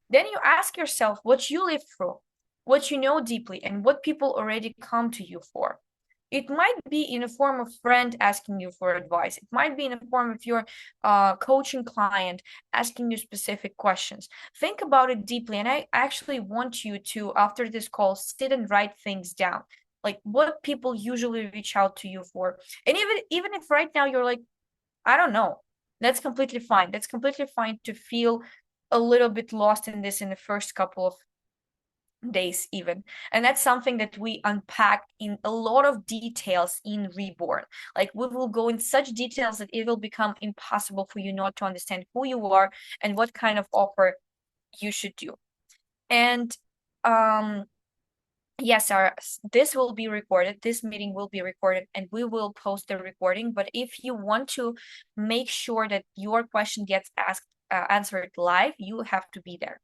Then you ask yourself what you live through, what you know deeply, and what people already come to you for. It might be in a form of friend asking you for advice. It might be in a form of your coaching client asking you specific questions. Think about it deeply. And I actually want you to, after this call, sit and write things down. Like what people usually reach out to you for. And even if right now you're like, I don't know, that's completely fine. That's completely fine to feel a little bit lost in this in the first couple of days even. And that's something that we unpack in a lot of details in Reborn. Like we will go in such details that it will become impossible for you not to understand who you are and what kind of offer you should do. And yes, Sarah, this will be recorded. This meeting will be recorded and we will post the recording. But if you want to make sure that your question gets answered live, you have to be there.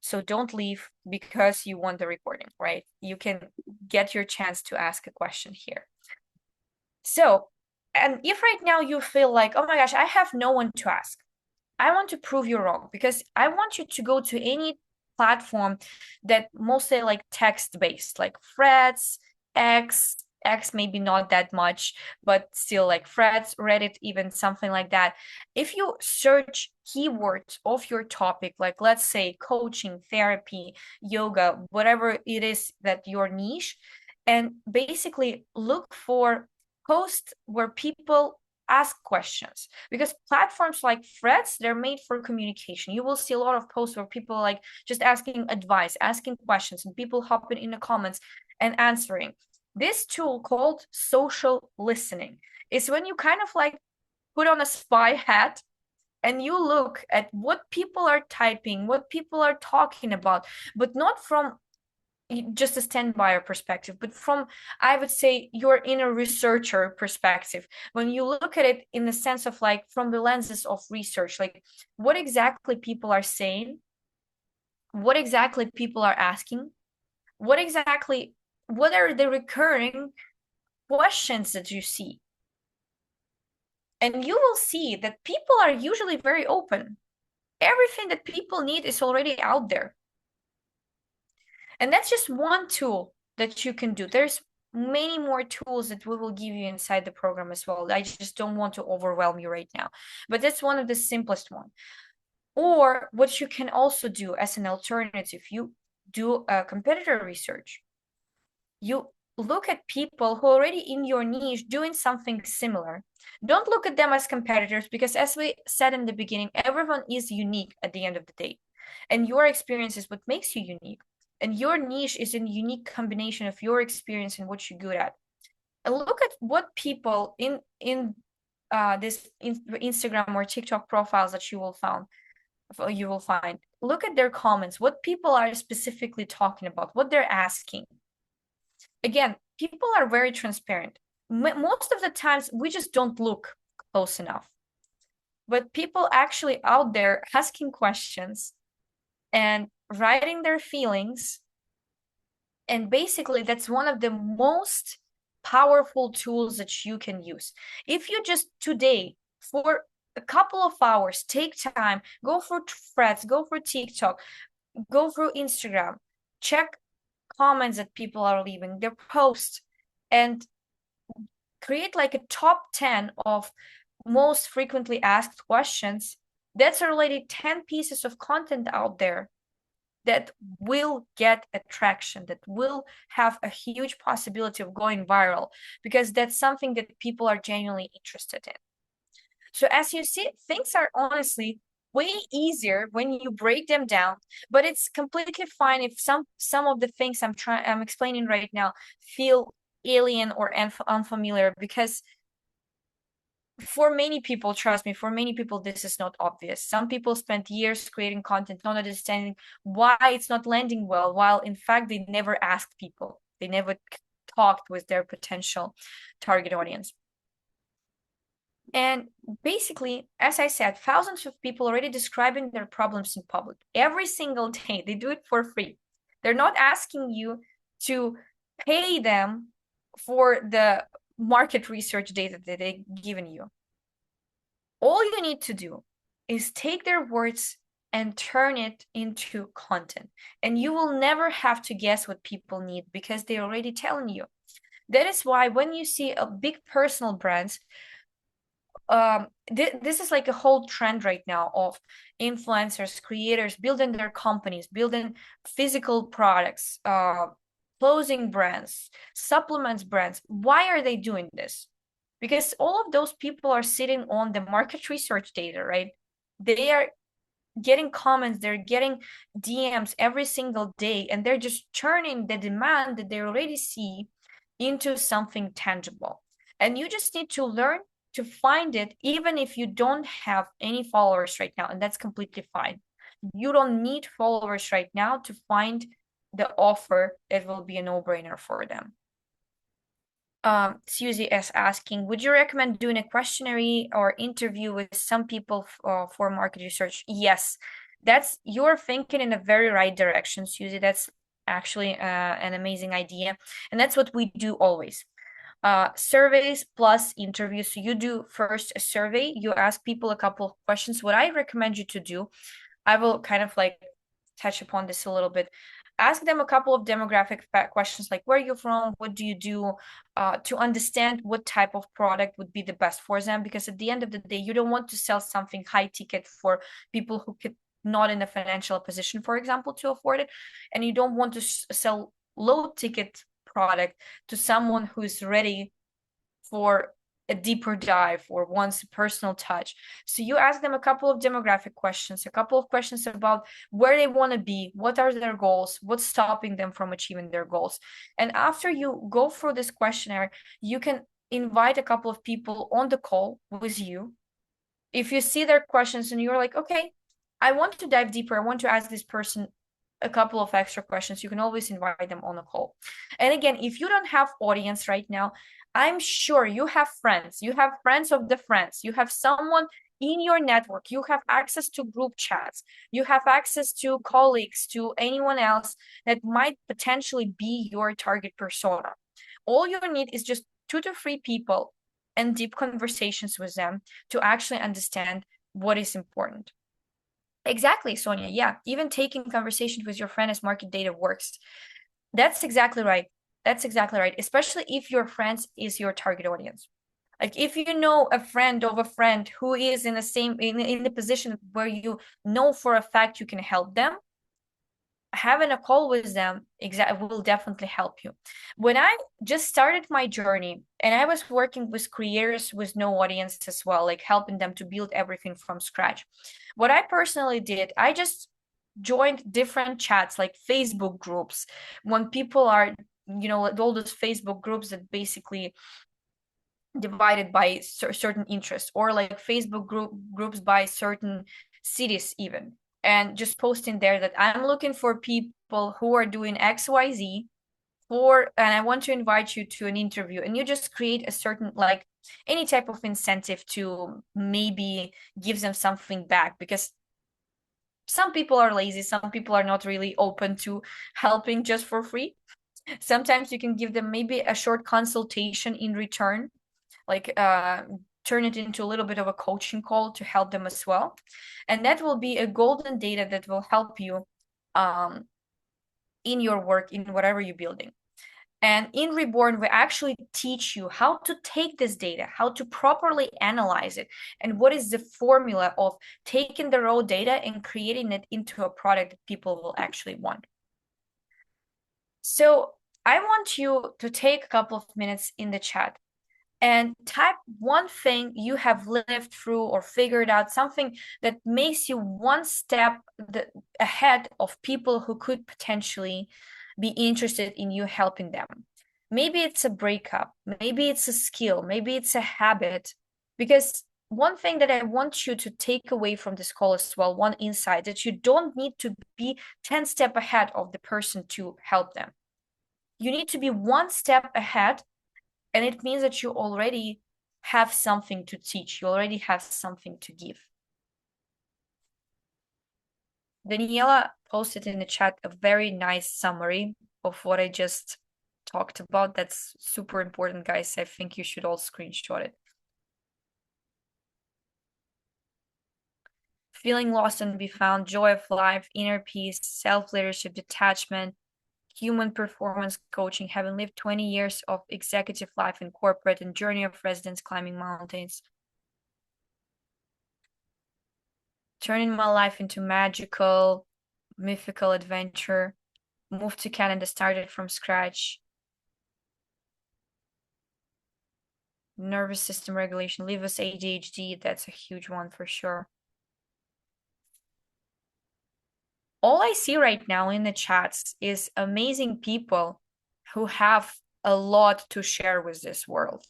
So don't leave because you want the recording, right? You can get your chance to ask a question here. So, and if right now you feel like, oh my gosh, I have no one to ask, I want to prove you wrong because I want you to go to any platform that mostly like text-based, like Threads, X maybe not that much, but still like Threads, Reddit, even something like that. If you search keywords of your topic, like let's say coaching, therapy, yoga, whatever it is that your niche, and basically look for posts where people ask questions, because platforms like Threads, they're made for communication. You will see a lot of posts where people like just asking advice, asking questions, and people hopping in the comments and answering. This tool called social listening is when you kind of like put on a spy hat and you look at what people are typing, what people are talking about, but not from just a standby perspective, but from, I would say, your inner researcher perspective. When you look at it in the sense of like from the lenses of research, like what exactly people are saying, what exactly people are asking, what exactly, what are the recurring questions that you see. And you will see that people are usually very open. Everything that people need is already out there. And that's just one tool that you can do. There's many more tools that we will give you inside the program as well. I just don't want to overwhelm you right now, but that's one of the simplest one. Or what you can also do as an alternative, you do a competitor research. You look at people who are already in your niche doing something similar. Don't look at them as competitors, because as we said in the beginning, everyone is unique at the end of the day. And your experience is what makes you unique. And your niche is a unique combination of your experience and what you're good at. And look at what people in this Instagram or TikTok profiles that you will find. Look at their comments, what people are specifically talking about, what they're asking. Again, people are very transparent. Most of the times we just don't look close enough. But people actually out there asking questions and writing their feelings. And basically, that's one of the most powerful tools that you can use. If you just today, for a couple of hours, take time, go for Threads, go for TikTok, go through Instagram, check comments that people are leaving, their posts, and create like a top 10 of most frequently asked questions. That's already 10 pieces of content out there that will get attraction, that will have a huge possibility of going viral, because that's something that people are genuinely interested in. So as you see, things are honestly way easier when you break them down, but it's completely fine if some of the things I'm explaining right now feel alien or unfamiliar, because for many people, trust me, for many people, this is not obvious. Some people spent years creating content, not understanding why it's not landing well, while in fact, they never asked people. They never talked with their potential target audience. And basically, as I said, thousands of people already describing their problems in public every single day. They do it for free. They're not asking you to pay them for the market research data that they've given you. All you need to do is take their words and turn it into content. And you will never have to guess what people need, because they're already telling you. That is why when you see a big personal brands, this is like a whole trend right now of influencers, creators building their companies, building physical products, clothing brands, supplements brands. Why are they doing this? Because all of those people are sitting on the market research data, right? They are getting comments, they're getting DMs every single day, and they're just turning the demand that they already see into something tangible. And you just need to learn to find it, even if you don't have any followers right now, and that's completely fine. You don't need followers right now to find the offer that will be a no-brainer for them. Susie is asking, would you recommend doing a questionnaire or interview with some people for market research? Yes, that's, you're thinking in a very right direction, Susie. That's actually an amazing idea. And that's what we do always. Surveys plus interviews. So you do first a survey, you ask people a couple of questions. What I recommend you to do, I will kind of like touch upon this a little bit. Ask them a couple of demographic questions like, where are you from? What do you do? To understand what type of product would be the best for them. Because at the end of the day, you don't want to sell something high ticket for people who could not in a financial position, for example, to afford it. And you don't want to sell low ticket product to someone who's ready for a deeper dive or wants a personal touch. So you ask them a couple of demographic questions, a couple of questions about where they want to be, what are their goals, what's stopping them from achieving their goals. And after you go through this questionnaire, you can invite a couple of people on the call with you. If you see their questions and you're like, okay, I want to dive deeper, I want to ask this person a couple of extra questions, you can always invite them on a call. And again, if you don't have audience right now, I'm sure you have friends, you have friends of the friends, you have someone in your network, you have access to group chats, you have access to colleagues, to anyone else that might potentially be your target persona. All you need is just 2 to 3 people and deep conversations with them to actually understand what is important. Exactly, Sonia. Yeah, even taking conversation with your friend as market data works. That's exactly right. That's exactly right. Especially if your friends is your target audience. Like if you know a friend of a friend who is in the same in the position where you know for a fact you can help them, having a call with them will definitely help you. When I just started my journey and I was working with creators with no audience as well, like helping them to build everything from scratch, what I personally did, I just joined different chats like Facebook groups. When people are, all those Facebook groups that basically divided by certain interests, or like Facebook groups by certain cities even, and just posting there that I'm looking for people who are doing XYZ and I want to invite you to an interview, and you just create a certain, like, any type of incentive to maybe give them something back, because some people are lazy, some people are not really open to helping just for free. Sometimes you can give them maybe a short consultation in return, like turn it into a little bit of a coaching call to help them as well. And that will be a golden data that will help you um, in your work, in whatever you're building. And in Reborn, we actually teach you how to take this data, how to properly analyze it, and what is the formula of taking the raw data and creating it into a product that people will actually want. So I want you to take a couple of minutes in the chat and type one thing you have lived through or figured out, something that makes you one step ahead of people who could potentially be interested in you helping them. Maybe it's a breakup, maybe it's a skill, maybe it's a habit. Because one thing that I want you to take away from this call as well, one insight, that you don't need to be 10 steps ahead of the person to help them. You need to be one step ahead, and it means that you already have something to teach. You already have something to give. Daniela posted in the chat a very nice summary of what I just talked about. That's super important, guys. I think you should all screenshot it. Feeling lost and be found, joy of life, inner peace, self-leadership, detachment, human performance coaching, having lived 20 years of executive life in corporate and journey of residence climbing mountains, turning my life into magical, mythical adventure, moved to Canada, started from scratch, nervous system regulation, live with ADHD, that's a huge one for sure. All I see right now in the chats is amazing people who have a lot to share with this world.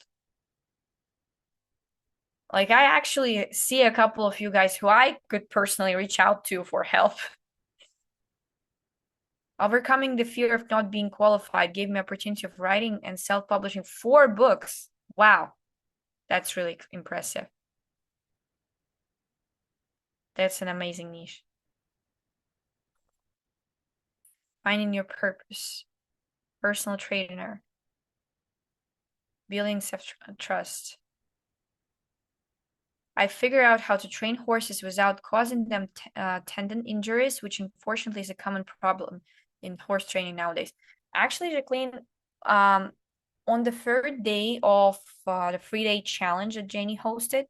Like, I actually see a couple of you guys who I could personally reach out to for help. Overcoming the fear of not being qualified gave me opportunity of writing and self-publishing 4 books. Wow, that's really impressive. That's an amazing niche. Finding your purpose, personal trainer, building self-trust. I figured out how to train horses without causing them tendon injuries, which unfortunately is a common problem in horse training nowadays. Actually, Jacqueline, on the 3rd day of the 3-day challenge that Janie hosted,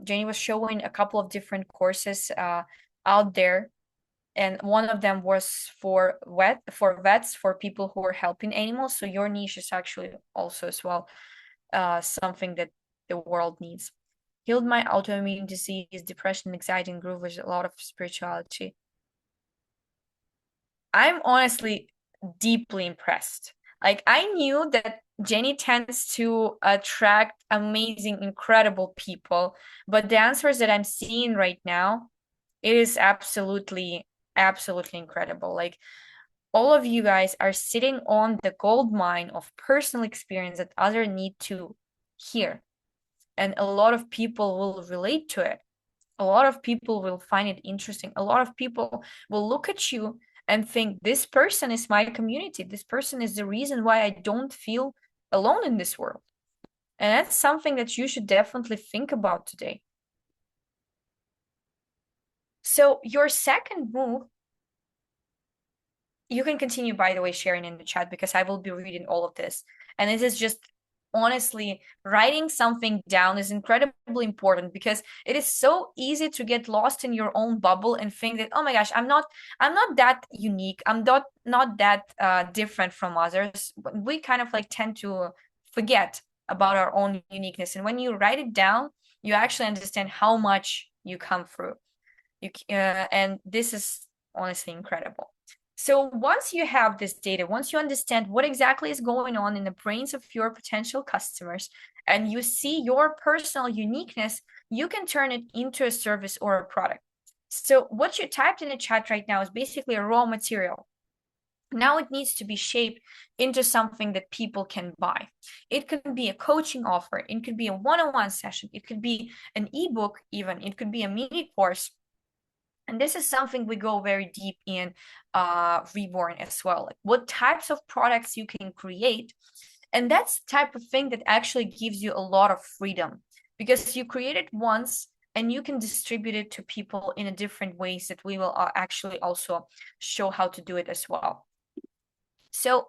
Janie was showing a couple of different courses out there, and one of them was for vets, for people who are helping animals. So your niche is actually also as well something that the world needs. Healed my autoimmune disease, depression, anxiety, and grew with a lot of spirituality. I'm honestly deeply impressed. Like, I knew that Jenny tends to attract amazing, incredible people, but the answers that I'm seeing right now, it is absolutely, absolutely incredible. Like, all of you guys are sitting on the gold mine of personal experience that others need to hear. And a lot of people will relate to it. A lot of people will find it interesting. A lot of people will look at you and think, this person is my community. This person is the reason why I don't feel alone in this world. And that's something that you should definitely think about today. So your second move, you can continue, by the way, sharing in the chat because I will be reading all of this. And this is just honestly, writing something down is incredibly important because it is so easy to get lost in your own bubble and think that, oh my gosh, I'm not that unique. I'm not that different from others. We kind of like tend to forget about our own uniqueness. And when you write it down, you actually understand how much you come through. And this is honestly incredible. So once you have this data, once you understand what exactly is going on in the brains of your potential customers, and you see your personal uniqueness, you can turn it into a service or a product. So what you typed in the chat right now is basically a raw material. Now it needs to be shaped into something that people can buy. It could be a coaching offer, it could be a one-on-one session, it could be an ebook even, it could be a mini course. And this is something we go very deep in Reborn as well. Like what types of products you can create. And that's the type of thing that actually gives you a lot of freedom because you create it once and you can distribute it to people in a different ways that we will actually also show how to do it as well. So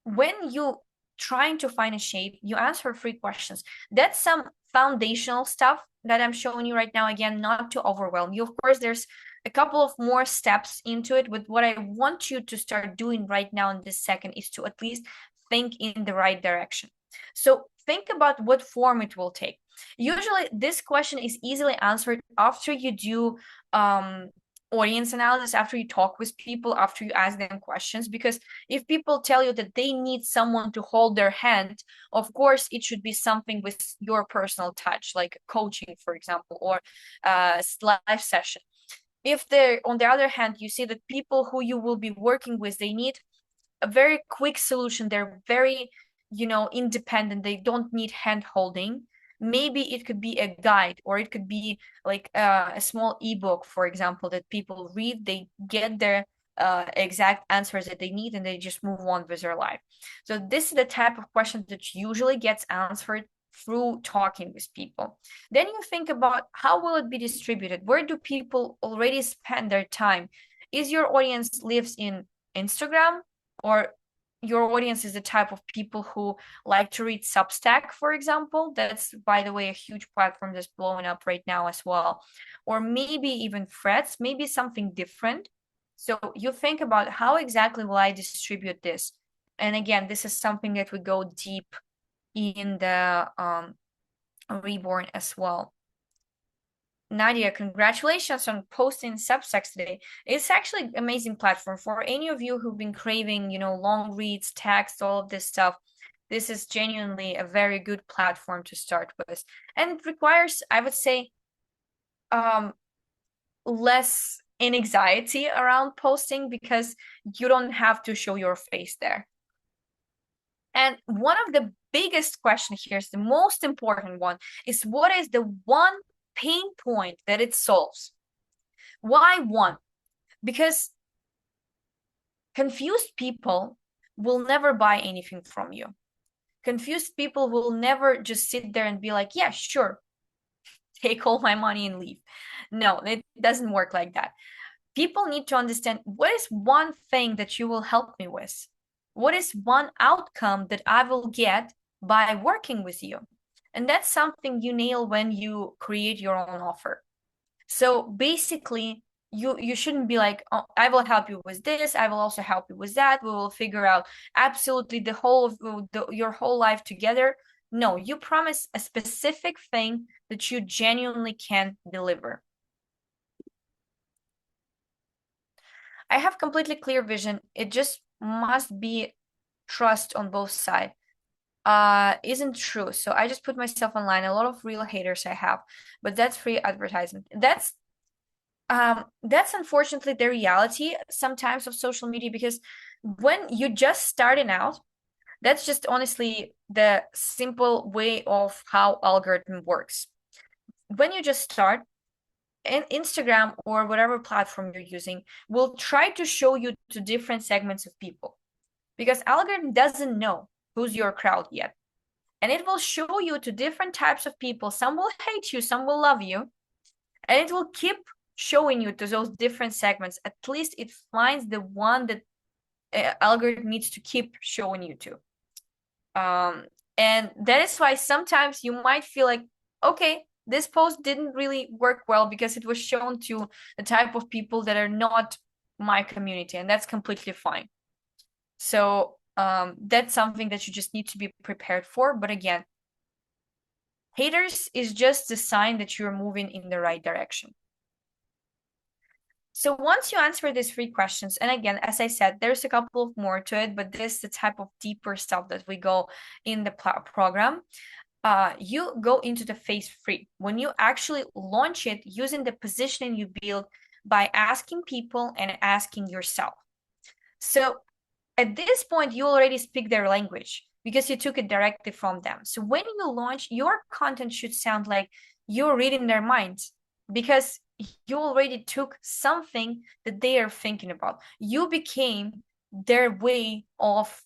when you trying to find a shape, you answer 3 questions. That's some foundational stuff that I'm showing you right now. Again, not to overwhelm you. Of course, there's a couple of more steps into it, but what I want you to start doing right now in this second is to at least think in the right direction. So think about what form it will take. Usually this question is easily answered after you do audience analysis, after you talk with people, after you ask them questions, because if people tell you that they need someone to hold their hand, of course it should be something with your personal touch, like coaching, for example, or a live session. If they're on the other hand, you see that people who you will be working with, they need a very quick solution, they're very independent, they don't need hand holding. Maybe it could be a guide, or it could be like a small ebook, for example, that people read, they get their exact answers that they need, and they just move on with their life. So this is the type of question that usually gets answered through talking with people. Then you think about how will it be distributed? Where do people already spend their time? Is your audience lives in Instagram, or your audience is the type of people who like to read Substack, for example? That's, by the way, a huge platform that's blowing up right now as well. Or maybe even Threads, maybe something different. So you think about how exactly will I distribute this? And again, this is something that we go deep in the Reborn as well. Nadia, congratulations on posting Substacks today. It's actually an amazing platform for any of you who've been craving, long reads, text, all of this stuff. This is genuinely a very good platform to start with. And it requires, I would say, less anxiety around posting because you don't have to show your face there. And one of the biggest questions here is the most important one, is what is the one pain point that it solves? Why one? Because confused people will never buy anything from you. Confused people will never just sit there and be like, yeah, sure, take all my money and leave. No, it doesn't work like that. People need to understand, what is one thing that you will help me with? What is one outcome that I will get by working with you? And that's something you nail when you create your own offer. So basically, you shouldn't be like, oh, I will help you with this, I will also help you with that, we will figure out absolutely the whole of your whole life together. No, you promise a specific thing that you genuinely can deliver. I have completely clear vision. It just must be trust on both sides. Isn't true. So I just put myself online. A lot of real haters I have, but that's free advertisement. That's unfortunately the reality sometimes of social media, because when you just starting out, that's just honestly the simple way of how algorithm works. When you just start, Instagram or whatever platform you're using will try to show you to different segments of people, because algorithm doesn't know who's your crowd yet. And it will show you to different types of people. Some will hate you, some will love you, and it will keep showing you to those different segments. At least it finds the one that algorithm needs to keep showing you to. And that is why sometimes you might feel like, okay, this post didn't really work well because it was shown to the type of people that are not my community, and that's completely fine. So that's something that you just need to be prepared for. But again, haters is just a sign that you're moving in the right direction. So once you answer these 3 questions, and again, as I said, there's a couple of more to it, but this is the type of deeper stuff that we go in the program. You go into the phase 3 when you actually launch it using the positioning you build by asking people and asking yourself. So at this point, you already speak their language because you took it directly from them. So when you launch, your content should sound like you're reading their minds, because you already took something that they are thinking about. You became their way of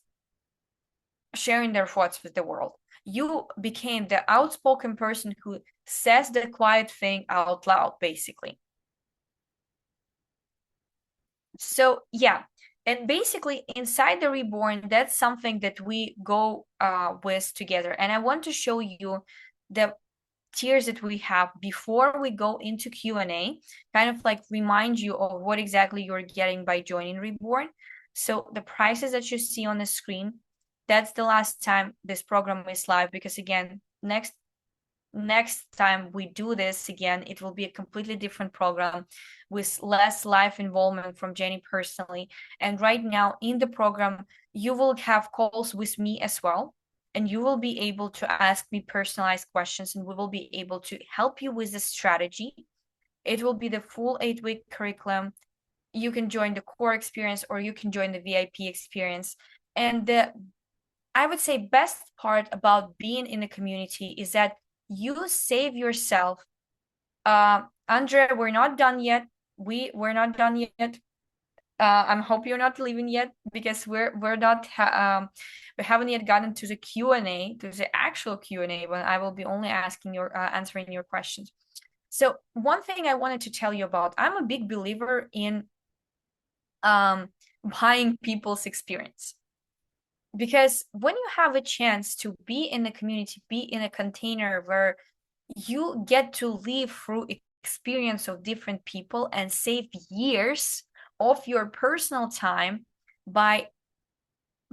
sharing their thoughts with the world. You became the outspoken person who says the quiet thing out loud, basically. So yeah, and basically inside the reborn, that's something that we go with together. And I want to show you the tiers that we have before we go into Q&A, kind of like remind you of what exactly you're getting by joining Reborn. So the prices that you see on the screen, that's the last time this program is live, because again, next time we do this again, it will be a completely different program with less live involvement from Jenny personally. And right now in the program, you will have calls with me as well, and you will be able to ask me personalized questions, and we will be able to help you with the strategy. It will be the full 8-week curriculum. You can join the core experience or you can join the VIP experience. And the, I would say, best part about being in a community is that you save yourself. Andrea, we're not done yet. We're not done yet. I hope you're not leaving yet, because we're not we haven't yet gotten to the Q&A, to the actual Q&A, when I will be only asking your answering your questions. So one thing I wanted to tell you about, I'm a big believer in buying people's experience. Because when you have a chance to be in a community, be in a container where you get to live through experience of different people and save years of your personal time by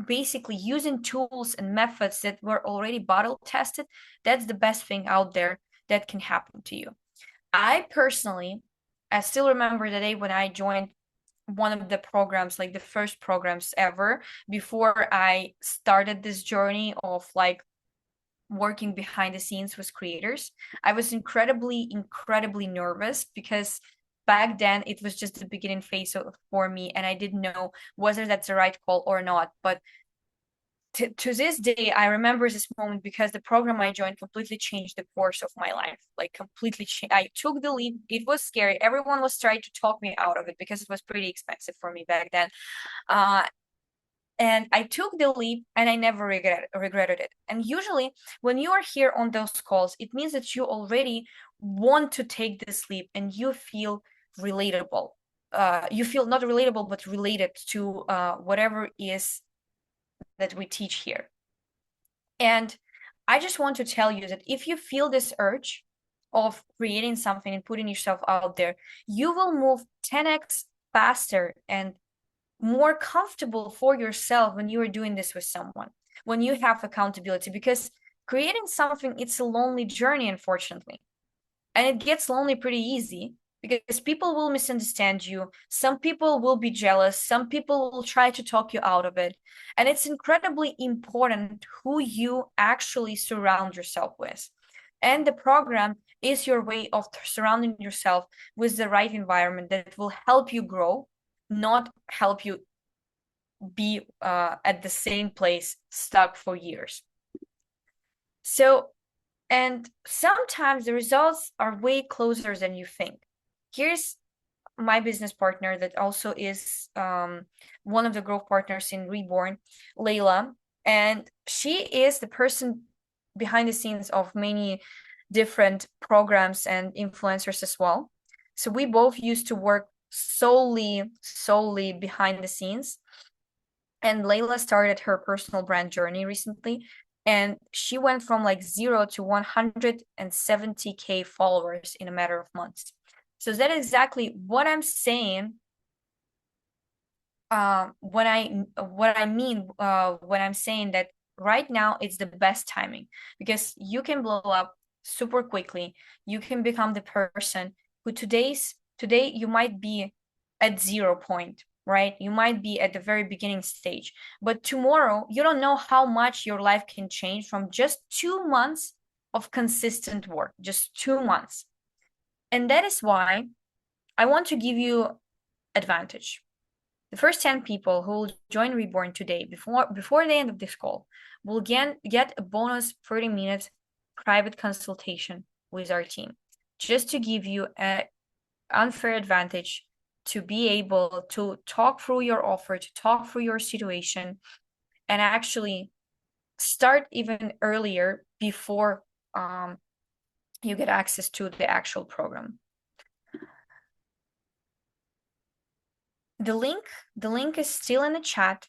basically using tools and methods that were already battle tested, that's the best thing out there that can happen to you. I personally, I still remember the day when I joined one of the programs, like the first programs ever, before I started this journey of like working behind the scenes with creators. I was incredibly nervous, because back then it was just the beginning phase for me, and I didn't know whether that's the right call or not. But to this day, I remember this moment because the program I joined completely changed the course of my life. Like completely changed. I took the leap. It was scary. Everyone was trying to talk me out of it because it was pretty expensive for me back then. And I took the leap, and I never regretted it. And usually when you are here on those calls, it means that you already want to take this leap and you feel relatable. You feel not relatable, but related to whatever is that we teach here. And I just want to tell you that if you feel this urge, of creating something and putting yourself out there, you will move 10x faster and more comfortable for yourself when you are doing this with someone, when you have accountability, because creating something, it's a lonely journey, unfortunately. And it gets lonely pretty easy because people will misunderstand you. Some people will be jealous. Some people will try to talk you out of it. And it's incredibly important who you actually surround yourself with. And the program is your way of surrounding yourself with the right environment that will help you grow, not help you be at the same place stuck for years. So, and sometimes the results are way closer than you think. Here's my business partner that also is one of the growth partners in Reborn, Layla. And she is the person behind the scenes of many different programs and influencers as well. So we both used to work solely behind the scenes. And Layla started her personal brand journey recently, and she went from like 0 to 170K followers in a matter of months. So that is exactly what I'm saying. What I mean when I'm saying that right now it's the best timing, because you can blow up super quickly. You can become the person who today you might be at 0 point, right? You might be at the very beginning stage, but tomorrow you don't know how much your life can change from just 2 months of consistent work, just 2 months. And that is why I want to give you advantage. The first 10 people who will join Reborn today before the end of this call will get a bonus 30-minute private consultation with our team, just to give you an unfair advantage to be able to talk through your offer, to talk through your situation, and actually start even earlier before you get access to the actual program. The link is still in the chat.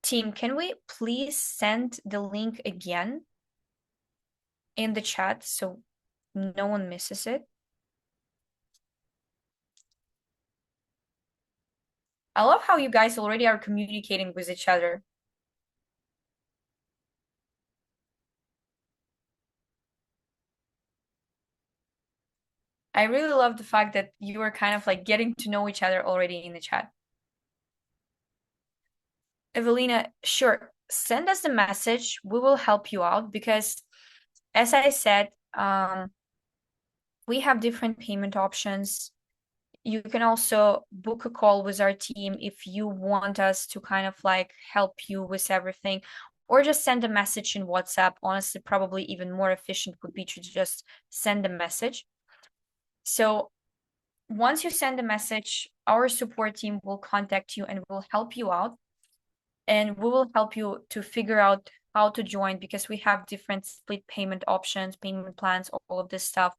Team, can we please send the link again in the chat so no one misses it? I love how you guys already are communicating with each other. I really love the fact that you are kind of like getting to know each other already in the chat. Evelina, sure, send us the message. We will help you out because, as I said, we have different payment options. You can also book a call with our team if you want us to kind of like help you with everything, or just send a message in WhatsApp. Honestly, probably even more efficient would be to just send a message. So once you send a message, our support team will contact you and will help you out. And we will help you to figure out how to join, because we have different split payment options, payment plans, all of this stuff.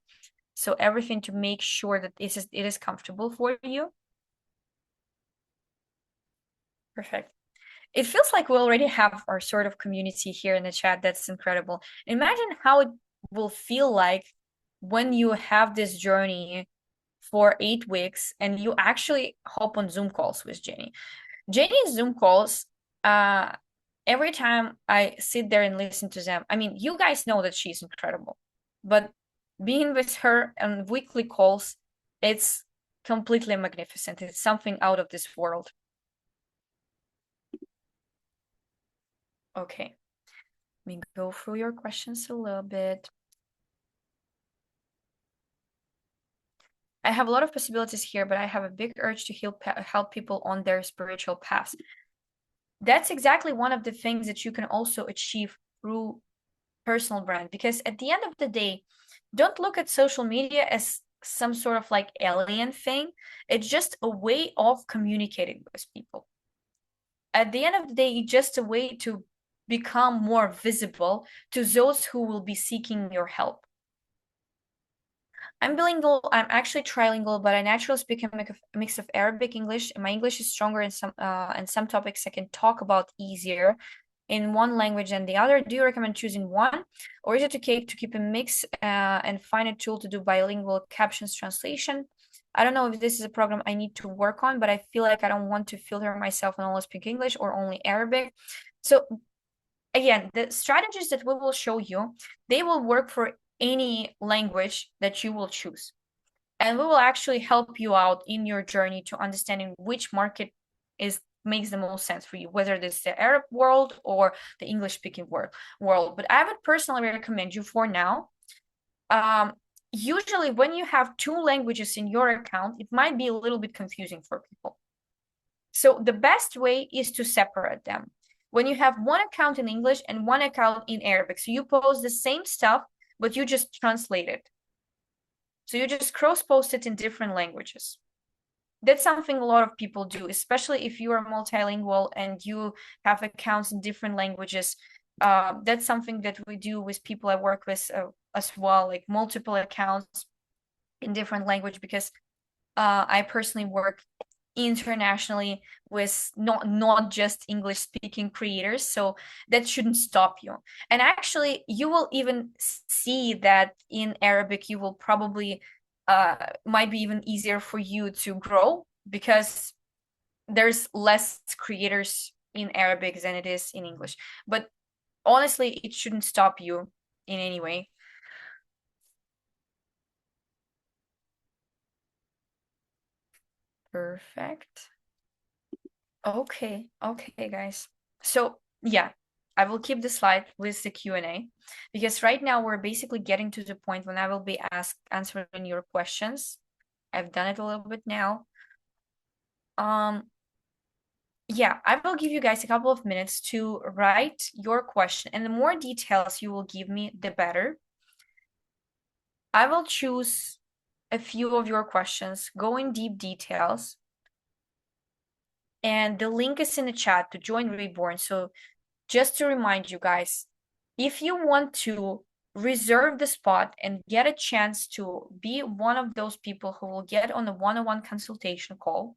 So everything to make sure that it is comfortable for you. Perfect. It feels like we already have our sort of community here in the chat. That's incredible. Imagine how it will feel like when you have this journey for 8 weeks and you actually hop on Zoom calls with Jenny. Jenny's Zoom calls, every time I sit there and listen to them, I mean, you guys know that she's incredible, but being with her on weekly calls, it's completely magnificent. It's something out of this world. Okay, let me go through your questions a little bit. I have a lot of possibilities here, but I have a big urge to help people on their spiritual path. That's exactly one of the things that you can also achieve through personal brand, because at the end of the day, don't look at social media as some sort of like alien thing. It's just a way of communicating with people. At the end of the day, it's just a way to become more visible to those who will be seeking your help. I'm bilingual. I'm actually trilingual, but I naturally speak a mix of Arabic, English, and my English is stronger in some topics I can talk about easier. in one language than the other? Do you recommend choosing one, or is it okay to keep a mix and find a tool to do bilingual captions translation? I don't know if this is a program I need to work on, but I feel like I don't want to filter myself and only speak English or only Arabic. So again, the strategies that we will show you, they will work for any language that you will choose. And we will actually help you out in your journey to understanding which market is makes the most sense for you, whether it's the Arab world or the English speaking world. But I would personally recommend you for now. Usually when you have two languages in your account, it might be a little bit confusing for people. So the best way is to separate them. When you have one account in English and one account in Arabic, so you post the same stuff, but you just translate it. So you just cross-post it in different languages. That's something a lot of people do, especially if you are multilingual and you have accounts in different languages. That's something that we do with people I work with as well, like multiple accounts in different language, because I personally work internationally with not just English speaking creators, so that shouldn't stop you. And actually you will even see that in Arabic you will probably might be even easier for you to grow, because there's less creators in Arabic than it is in English. But honestly, it shouldn't stop you in any way. Perfect. Okay, guys. So yeah, I will keep the slide with the Q&A, because right now we're basically getting to the point when I will be answering your questions. I've done it a little bit now. Yeah, I will give you guys a couple of minutes to write your question, and the more details you will give me, the better. I will choose a few of your questions, go in deep details, and the link is in the chat to join Reborn. So just to remind you guys, if you want to reserve the spot and get a chance to be one of those people who will get on a one-on-one consultation call,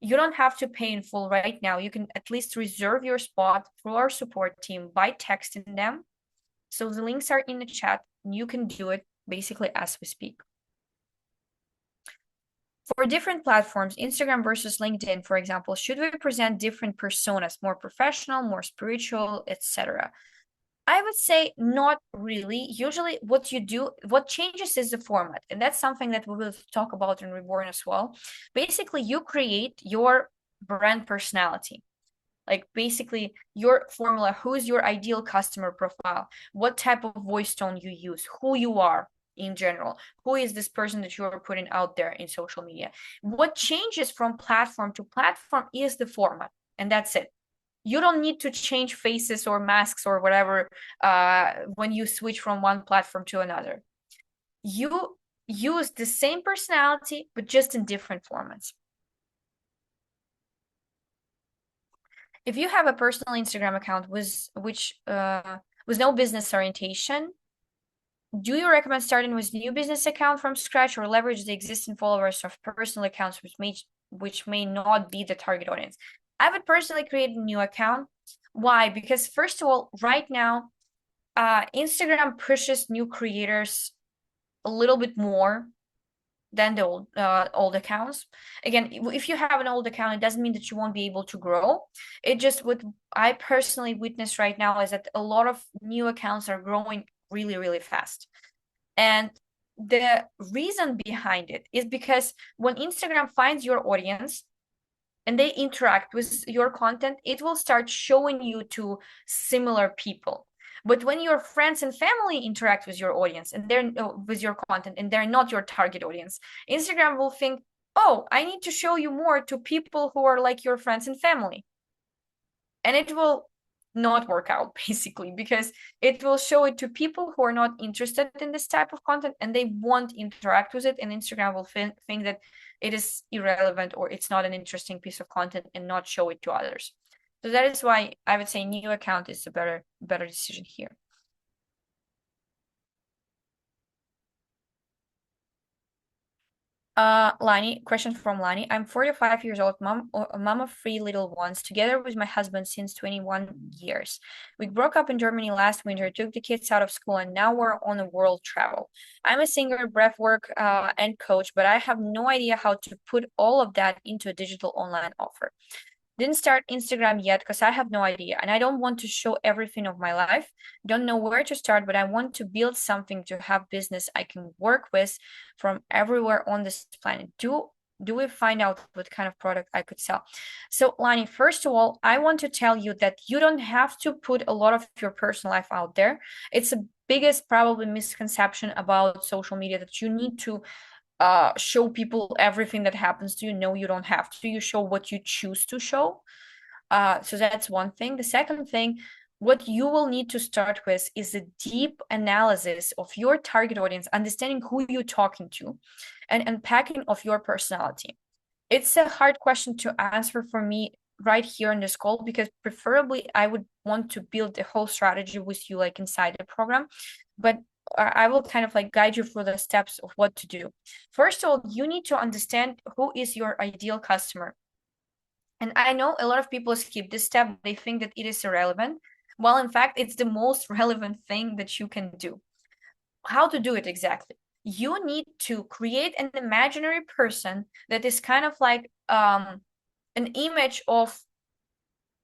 you don't have to pay in full right now. You can at least reserve your spot through our support team by texting them. So the links are in the chat, and you can do it basically as we speak. For different platforms, Instagram versus LinkedIn, for example, should we present different personas, more professional, more spiritual, etc.? I would say not really. Usually what you do, what changes is the format. And that's something that we will talk about in Reborn as well. Basically, you create your brand personality. Like basically your formula, who is your ideal customer profile, what type of voice tone you use, who you are in general, who is this person that you are putting out there in social media. What changes from platform to platform is the format, and that's it. You don't need to change faces or masks or whatever when you switch from one platform to another. You use the same personality, but just in different formats. If you have a personal Instagram account with no business orientation, do you recommend starting with new business account from scratch, or leverage the existing followers of personal accounts which may not be the target audience? I would personally create a new account. Why? Because first of all, right now, Instagram pushes new creators a little bit more than the old accounts. Again, if you have an old account, it doesn't mean that you won't be able to grow. It just, what I personally witness right now is that a lot of new accounts are growing really, really fast. And the reason behind it is because when Instagram finds your audience and they interact with your content, it will start showing you to similar people. But when your friends and family interact with your audience and they're with your content and they're not your target audience, Instagram will think, oh, I need to show you more to people who are like your friends and family. And it will not work out basically, because it will show it to people who are not interested in this type of content and they won't interact with it, and Instagram will think that it is irrelevant or it's not an interesting piece of content and not show it to others. So that is why I would say new account is a better decision here. Lani, question from Lani. I'm 45 years old, mom, a mom of three little ones, together with my husband since 21 years. We broke up in Germany last winter, took the kids out of school, and now we're on a world travel. I'm a singer, breathwork, and coach, but I have no idea how to put all of that into a digital online offer. Didn't start Instagram yet because I have no idea and I don't want to show everything of my life. Don't know where to start, but I want to build something to have business I can work with from everywhere on this planet. Do we find out what kind of product I could sell? So, Lani, first of all, I want to tell you that you don't have to put a lot of your personal life out there. It's the biggest probably misconception about social media that you need to show people everything that happens to you. No, you don't have to. You show what you choose to show. So that's one thing. The second thing, what you will need to start with is a deep analysis of your target audience, understanding who you're talking to, and unpacking of your personality. It's a hard question to answer for me right here in this call because preferably I would want to build the whole strategy with you like inside the program, but I will kind of like guide you through the steps of what to do. First of all, you need to understand who is your ideal customer. And I know a lot of people skip this step. They think that it is irrelevant. Well, in fact, it's the most relevant thing that you can do. How to do it exactly? You need to create an imaginary person that is kind of like an image of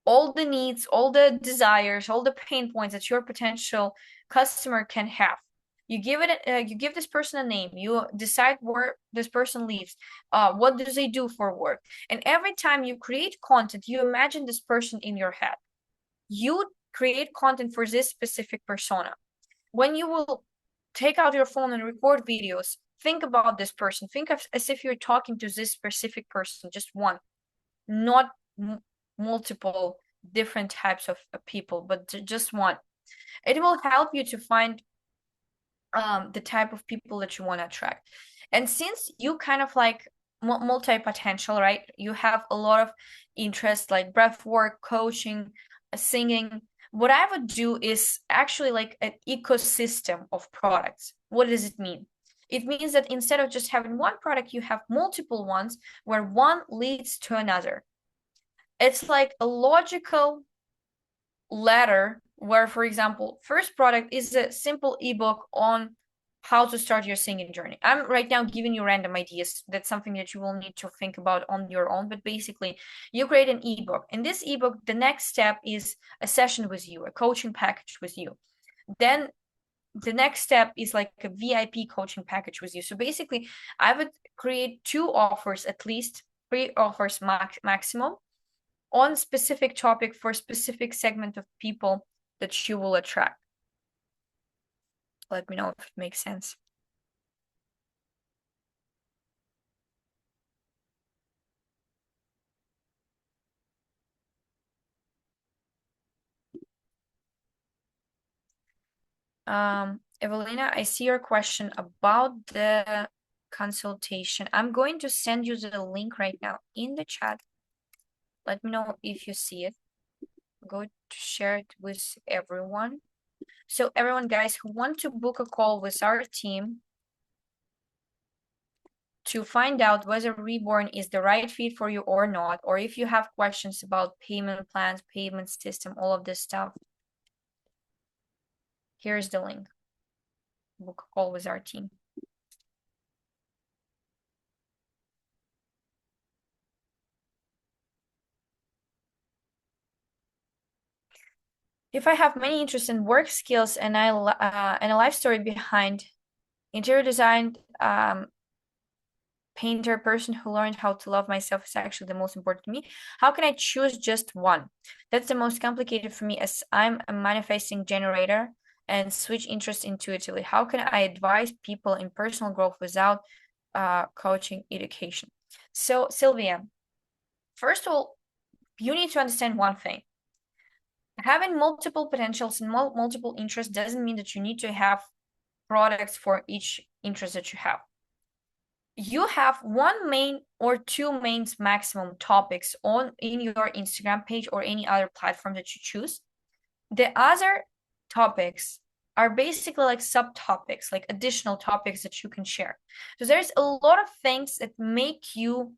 all the needs, all the desires, all the pain points that your potential customer can have. You give this person a name. You decide where this person lives. What do they do for work? And every time you create content, you imagine this person in your head. You create content for this specific persona. When you will take out your phone and record videos, think about this person. Think of as if you're talking to this specific person, just one, not multiple different types of people, but just one. It will help you to find the type of people that you want to attract. And since you kind of like multi-potential, right? You have a lot of interest like breath work, coaching, singing. What I would do is actually like an ecosystem of products. What does it mean? It means that instead of just having one product, you have multiple ones where one leads to another. It's like a logical ladder where, for example, first product is a simple ebook on how to start your singing journey. I'm right now giving you random ideas. That's something that you will need to think about on your own. But basically, you create an ebook. In this ebook, the next step is a session with you, a coaching package with you. Then the next step is like a VIP coaching package with you. So basically, I would create two offers, at least three offers maximum on specific topic for specific segment of people that you will attract. Let me know if it makes sense. Evelina, I see your question about the consultation. I'm going to send you the link right now in the chat. Let me know if you see it. I'm going to share it with everyone. So everyone, guys, who want to book a call with our team to find out whether Reborn is the right fit for you or not, or if you have questions about payment plans, payment system, all of this stuff, here's the link. Book a call with our team. If I have many interests in work skills and and a life story behind interior design, painter, person who learned how to love myself is actually the most important to me. How can I choose just one? That's the most complicated for me as I'm a manifesting generator and switch interests intuitively. How can I advise people in personal growth without coaching education? So Sylvia, first of all, you need to understand one thing. Having multiple potentials and multiple interests doesn't mean that you need to have products for each interest that you have. You have one main or two main maximum topics on in your Instagram page or any other platform that you choose. The other topics are basically like subtopics, like additional topics that you can share. So there's a lot of things that make you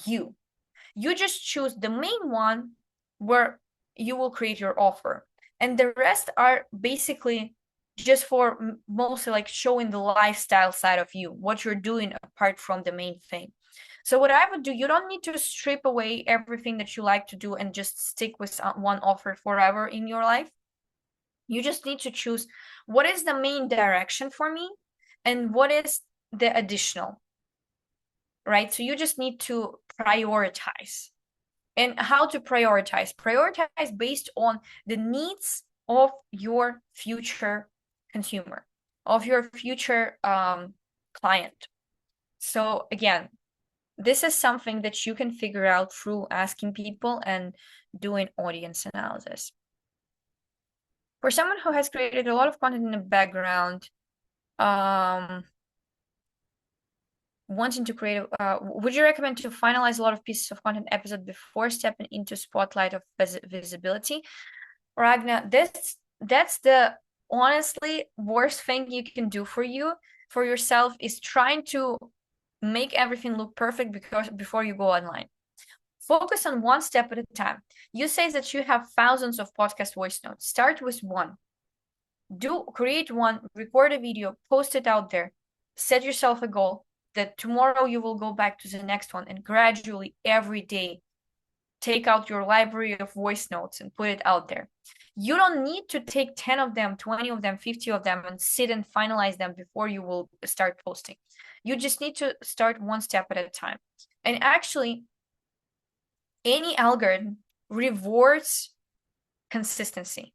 you. You just choose the main one where you will create your offer. And the rest are basically just for mostly like showing the lifestyle side of you, what you're doing apart from the main thing. So what I would do, you don't need to strip away everything that you like to do and just stick with one offer forever in your life. You just need to choose what is the main direction for me and what is the additional, right? So you just need to prioritize. And how to prioritize? Prioritize based on the needs of your future consumer, of your future client. So again, this is something that you can figure out through asking people and doing audience analysis. For someone who has created a lot of content in the background, wanting to create, would you recommend to finalize a lot of pieces of content episode before stepping into spotlight of visibility? Ragna, that's the honestly worst thing you can do for yourself is trying to make everything look perfect because before you go online. Focus on one step at a time. You say that you have thousands of podcast voice notes. Start with one. Create one, record a video, post it out there. Set yourself a goal that tomorrow you will go back to the next one and gradually every day take out your library of voice notes and put it out there. You don't need to take 10 of them, 20 of them, 50 of them and sit and finalize them before you will start posting. You just need to start one step at a time. And actually, any algorithm rewards consistency.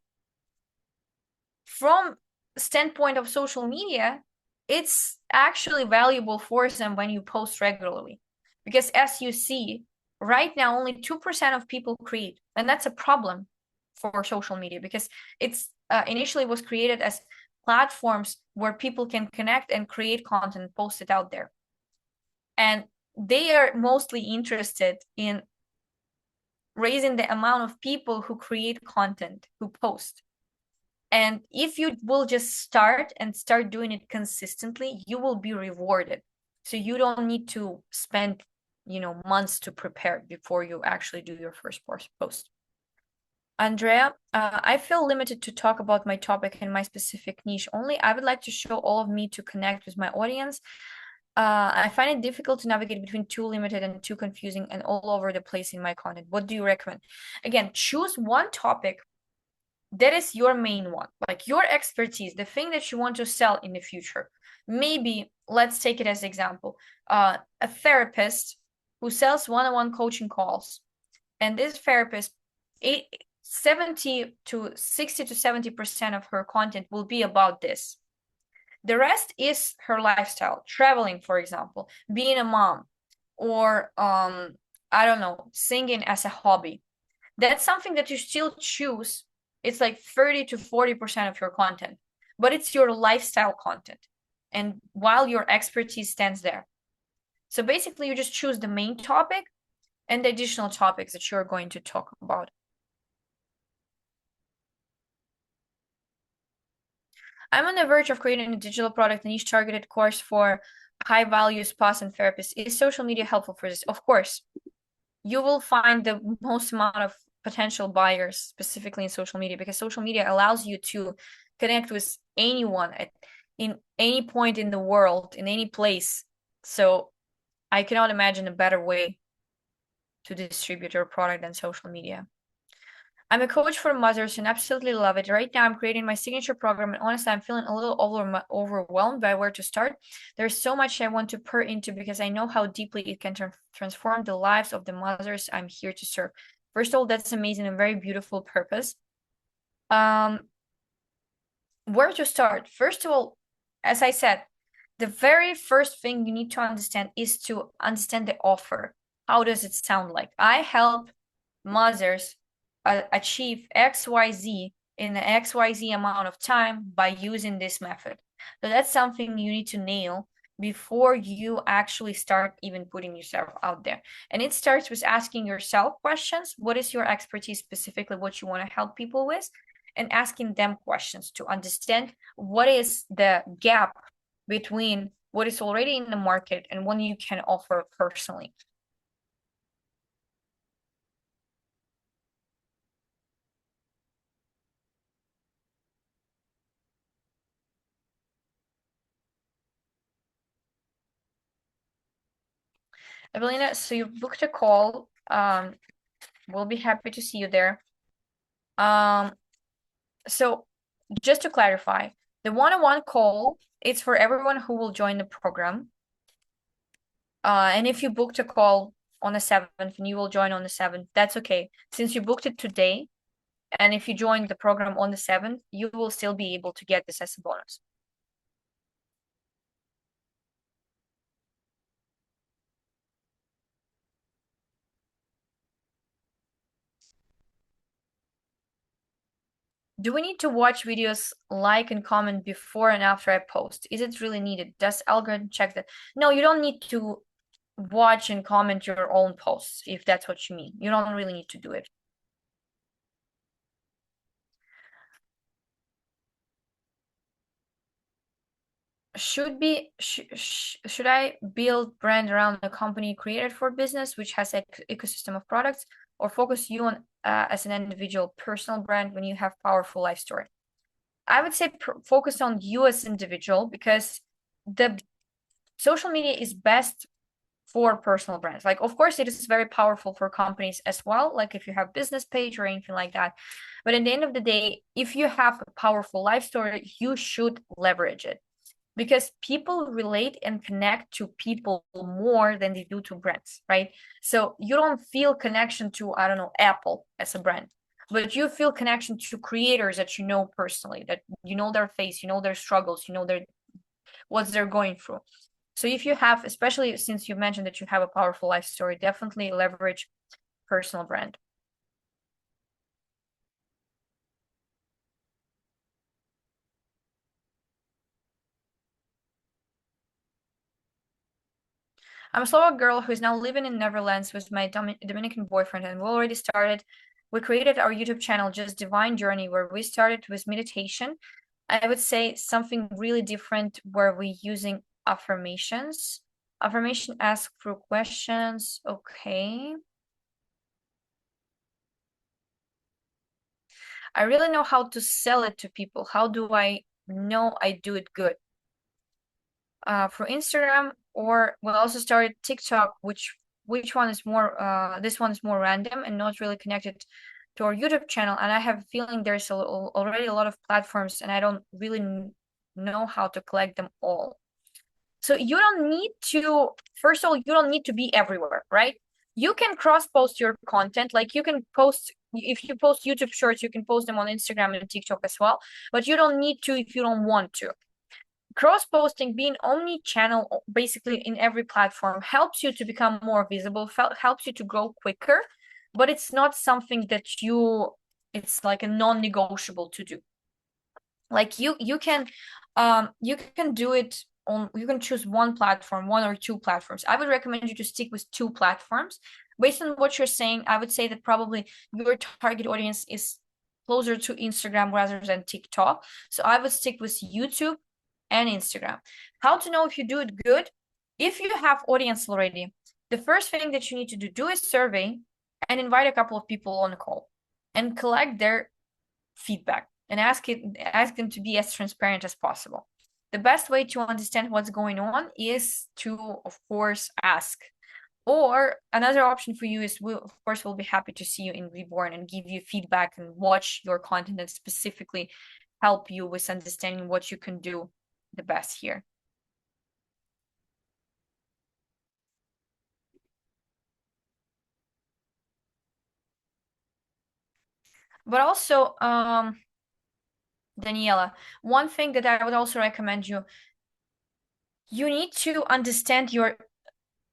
From standpoint of social media, it's actually valuable for them when you post regularly. Because as you see, right now only 2% of people create, and that's a problem for social media because it's initially was created as platforms where people can connect and create content, post it out there. And they are mostly interested in raising the amount of people who create content, who post. And if you will just start doing it consistently, you will be rewarded. So you don't need to spend, months to prepare before you actually do your first post. Andrea, I feel limited to talk about my topic and my specific niche only. I would like to show all of me to connect with my audience. I find it difficult to navigate between too limited and too confusing and all over the place in my content. What do you recommend? Again, choose one topic that is your main one, like your expertise, the thing that you want to sell in the future. Maybe let's take it as example, a therapist who sells one-on-one coaching calls, and this therapist, 60 to 70% of her content will be about this. The rest is her lifestyle, traveling, for example, being a mom, or I don't know, singing as a hobby. That's something that you still choose. It's like 30 to 40% of your content, but it's your lifestyle content. And while your expertise stands there. So basically, you just choose the main topic and the additional topics that you're going to talk about. I'm on the verge of creating a digital product niche targeted course for high value spas and therapists. Is social media helpful for this? Of course. You will find the most amount of potential buyers specifically in social media because social media allows you to connect with anyone in any point in the world, in any place. So I cannot imagine a better way to distribute your product than social media. I'm a coach for mothers and absolutely love it. Right now, I'm creating my signature program, and honestly, I'm feeling a little overwhelmed by where to start. There's so much I want to pour into because I know how deeply it can transform the lives of the mothers I'm here to serve. First of all, that's amazing and very beautiful purpose. Where to start? First of all, as I said, the very first thing you need to understand is to understand the offer. How does it sound like? I help mothers achieve XYZ in an XYZ amount of time by using this method. So that's something you need to nail before you actually start even putting yourself out there. And it starts with asking yourself questions. What is your expertise, specifically what you want to help people with? and asking them questions to understand what is the gap between what is already in the market and what you can offer personally. Evelina, so you booked a call. We'll be happy to see you there. So just to clarify, the one-on-one call, it's for everyone who will join the program. And if you booked a call on the 7th and you will join on the 7th, that's okay. Since you booked it today, and if you join the program on the 7th, you will still be able to get this as a bonus. Do we need to watch videos, like and comment before and after I post? Is it really needed? Does algorithm check that? No, you don't need to watch and comment your own posts, if that's what you mean. You don't really need to do it. Should I build brand around a company created for business, which has an ecosystem of products, or focus you on as an individual personal brand when you have powerful life story? I would say focus on you as individual, because the social media is best for personal brands. Like, of course, it is very powerful for companies as well, like if you have business page or anything like that. But at the end of the day, if you have a powerful life story, you should leverage it, because people relate and connect to people more than they do to brands, right? So you don't feel connection to, I don't know, Apple as a brand, but you feel connection to creators that you know personally, that you know their face, you know their struggles, you know their what they're going through. So if you have, especially since you mentioned that you have a powerful life story, definitely leverage personal brand. I'm a Slovak girl who is now living in Netherlands with my Dominican boyfriend, and we already started. We created our YouTube channel, Just Divine Journey, where we started with meditation. I would say something really different where we're using affirmations. Affirmation ask through questions. Okay. I really know how to sell it to people. How do I know I do it good? For Instagram, or we also started TikTok, which one is more this one is more random and not really connected to our YouTube channel. And I have a feeling there's already a lot of platforms, and I don't really know how to collect them all. So you don't need to, first of all, you don't need to be everywhere, right? You can cross post your content. Like, you can post, if you post YouTube shorts, you can post them on Instagram and TikTok as well, but you don't need to if you don't want to. Cross posting, being omni-channel basically in every platform, helps you to become more visible, helps you to grow quicker, but it's not something that it's like a non-negotiable to do. Like, you can do it on, you can choose one platform, one or two platforms. I would recommend you to stick with two platforms. Based on what you're saying, I would say that probably your target audience is closer to Instagram rather than TikTok. So I would stick with YouTube and Instagram. How to know if you do it good? If you have audience already, the first thing that you need to do is survey and invite a couple of people on a call and collect their feedback and ask them to be as transparent as possible. The best way to understand what's going on is to, of course, ask. Or another option for you is, of course, we'll be happy to see you in Reborn and give you feedback and watch your content and specifically help you with understanding what you can do the best here. But also, Daniela, one thing that I would also recommend you, you need to understand your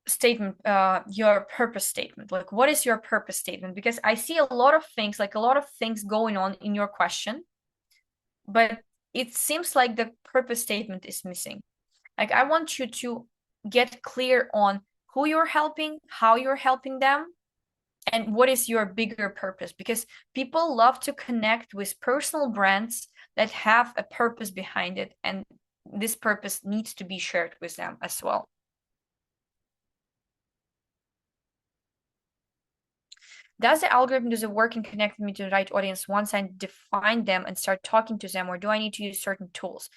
statement, your purpose statement. Like, what is your purpose statement? Because I see a lot of things, like a lot of things going on in your question, but it seems like the purpose statement is missing. Like, I want you to get clear on who you're helping, how you're helping them, and what is your bigger purpose? Because people love to connect with personal brands that have a purpose behind it, and this purpose needs to be shared with them as well. Does the algorithm, does it work in connecting me to the right audience once I define them and start talking to them, or do I need to use certain tools?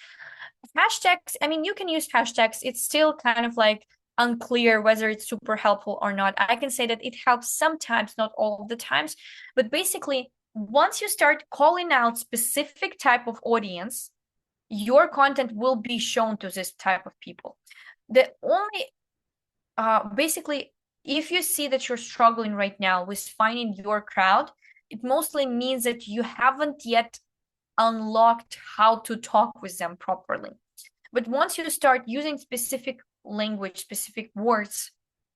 Hashtags, I mean, you can use hashtags. It's still kind of like unclear whether it's super helpful or not. I can say that it helps sometimes, not all of the times, but basically, once you start calling out specific type of audience, your content will be shown to this type of people. The only basically, if you see that you're struggling right now with finding your crowd, it mostly means that you haven't yet unlocked how to talk with them properly. But once you start using specific language, specific words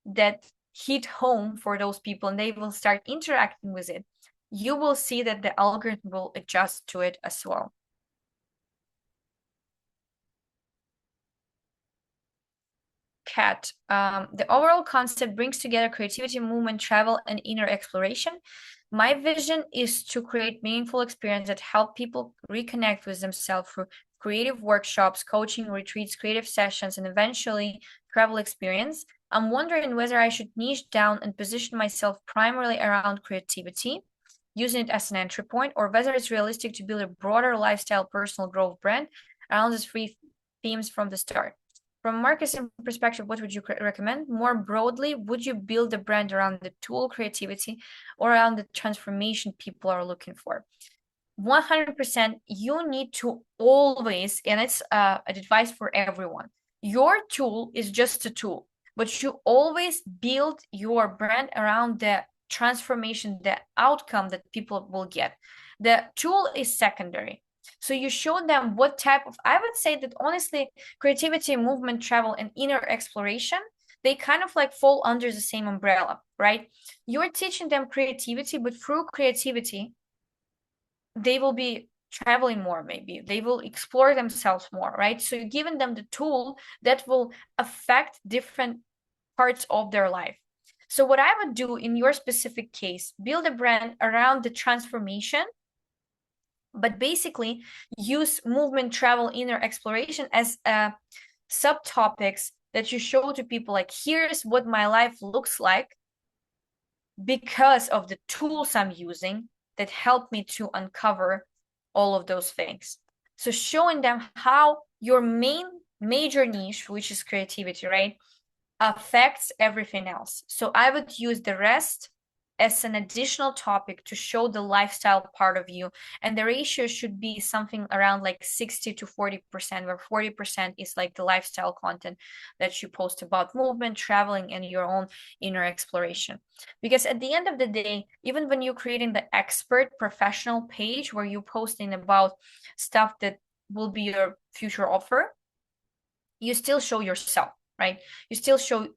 that hit home for those people, and they will start interacting with it, you will see that the algorithm will adjust to it as well. Cat, the overall concept brings together creativity, movement, travel, and inner exploration. My vision is to create meaningful experiences that help people reconnect with themselves through creative workshops, coaching retreats, creative sessions, and eventually travel experience. I'm wondering whether I should niche down and position myself primarily around creativity, using it as an entry point, or whether it's realistic to build a broader lifestyle personal growth brand around these three themes from the start. From a marketing perspective, what would you recommend? More broadly, would you build a brand around the tool creativity or around the transformation people are looking for? 100%, you need to always, and it's an advice for everyone, your tool is just a tool, but you always build your brand around the transformation, the outcome that people will get. The tool is secondary. So you show them what type of, I would say that honestly, creativity, movement, travel, and inner exploration, they kind of like fall under the same umbrella, right? You're teaching them creativity, but through creativity, they will be traveling more, maybe they will explore themselves more, right? So you're giving them the tool that will affect different parts of their life. So what I would do in your specific case, build a brand around the transformation, but basically use movement, travel, inner exploration as subtopics that you show to people, like, here's what my life looks like because of the tools I'm using that help me to uncover all of those things. So showing them how your major niche, which is creativity, right, affects everything else. So I would use the rest as an additional topic to show the lifestyle part of you. And the ratio should be something around like 60 to 40%, where 40% is like the lifestyle content that you post about movement, traveling, and your own inner exploration. Because at the end of the day, even when you're creating the expert professional page where you're posting about stuff that will be your future offer, you still show yourself, right? You still show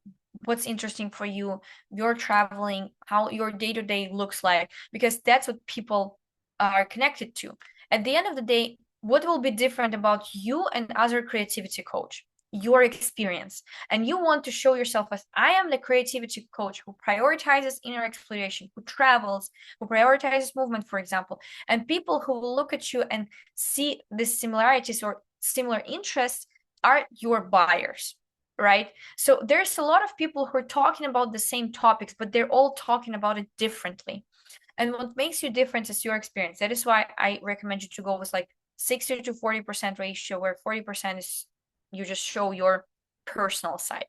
what's interesting for you, your traveling, how your day-to-day looks like, because that's what people are connected to. At the end of the day, what will be different about you and other creativity coach? Your experience. And you want to show yourself as, I am the creativity coach who prioritizes inner exploration, who travels, who prioritizes movement, for example. And people who will look at you and see the similarities or similar interests are your buyers, right? So there's a lot of people who are talking about the same topics, but they're all talking about it differently. And what makes you different is your experience. That is why I recommend you to go with like 60 to 40% ratio, where 40% is you just show your personal side.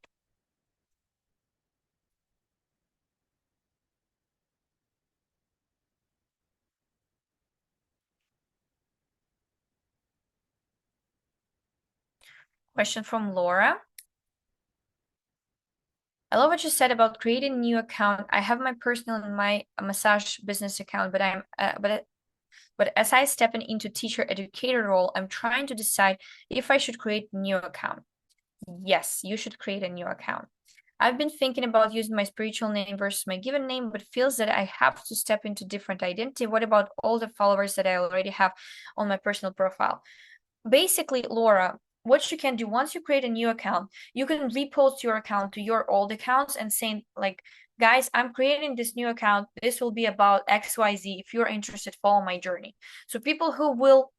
Question from Laura. I love what you said about creating a new account. I have my personal and my massage business account, but but as I step into teacher educator role, I'm trying to decide if I should create a new account. Yes, you should create a new account. I've been thinking about using my spiritual name versus my given name, but feels that I have to step into different identity. What about all the followers that I already have on my personal profile? Basically, Laura, what you can do once you create a new account, you can repost your account to your old accounts and saying like, guys, I'm creating this new account. This will be about XYZ. If you're interested, follow my journey. So people who will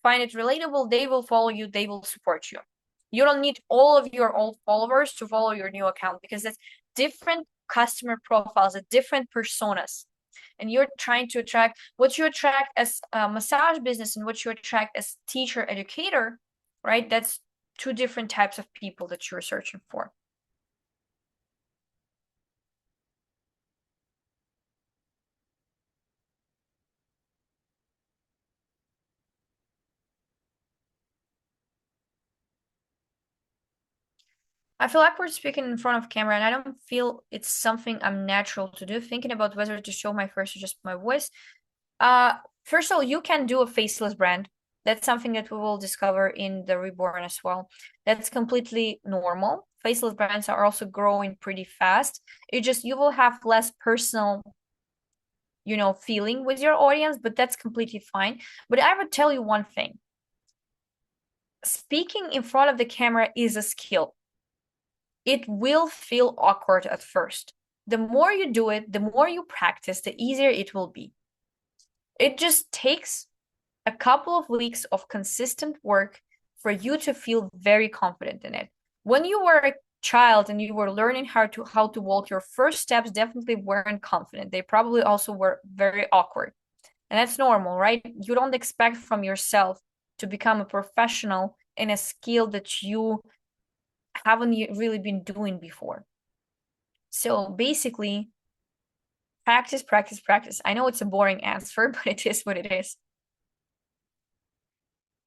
find it relatable, they will follow you, they will support you. You don't need all of your old followers to follow your new account because that's different customer profiles, different personas. And you're trying to attract what you attract as a massage business and what you attract as teacher educator, right? That's two different types of people that you're searching for. I feel awkward speaking in front of camera, and I don't feel it's something I'm natural to do. Thinking about whether to show my face or just my voice. Uh, First of all, you can do a faceless brand. That's something that we will discover in the Reborn as well. That's completely normal. Faceless brands are also growing pretty fast. It just you will have less personal, feeling with your audience, but that's completely fine. But I would tell you one thing. Speaking in front of the camera is a skill. It will feel awkward at first. The more you do it, the more you practice, the easier it will be. It just takes a couple of weeks of consistent work for you to feel very confident in it. When you were a child and you were learning how to walk, your first steps definitely weren't confident. They probably also were very awkward. And that's normal, right? You don't expect from yourself to become a professional in a skill that you haven't really been doing before. So basically, practice, practice, practice. I know it's a boring answer, but it is what it is.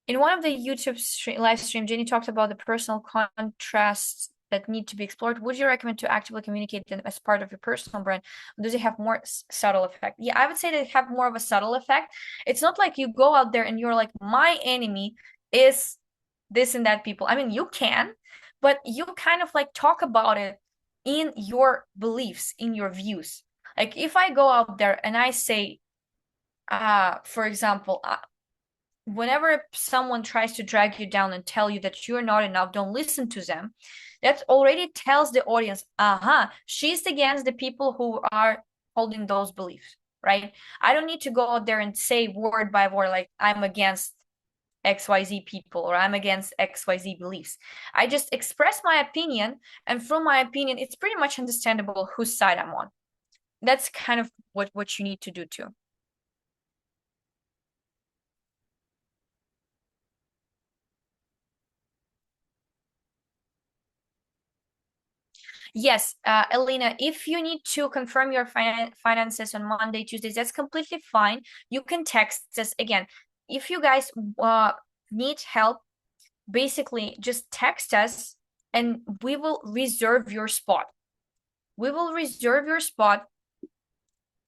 In one of the YouTube live stream, Jenny talked about the personal contrasts that need to be explored. Would you recommend to actively communicate them as part of your personal brand? Or does it have more subtle effect? Yeah, I would say they have more of a subtle effect. It's not like you go out there and you're like, my enemy is this and that people. I mean, you can, but you kind of like talk about it in your beliefs, in your views. Like if I go out there and I say, for example, whenever someone tries to drag you down and tell you that you're not enough, don't listen to them. That already tells the audience, she's against the people who are holding those beliefs, right? I don't need to go out there and say word by word, like I'm against XYZ people or I'm against XYZ beliefs. I just express my opinion, and from my opinion, it's pretty much understandable whose side I'm on. That's kind of what you need to do too. Yes, Elena, if you need to confirm your finances on Monday, Tuesdays, that's completely fine. You can text us again. If you guys need help, basically just text us and we will reserve your spot. We will reserve your spot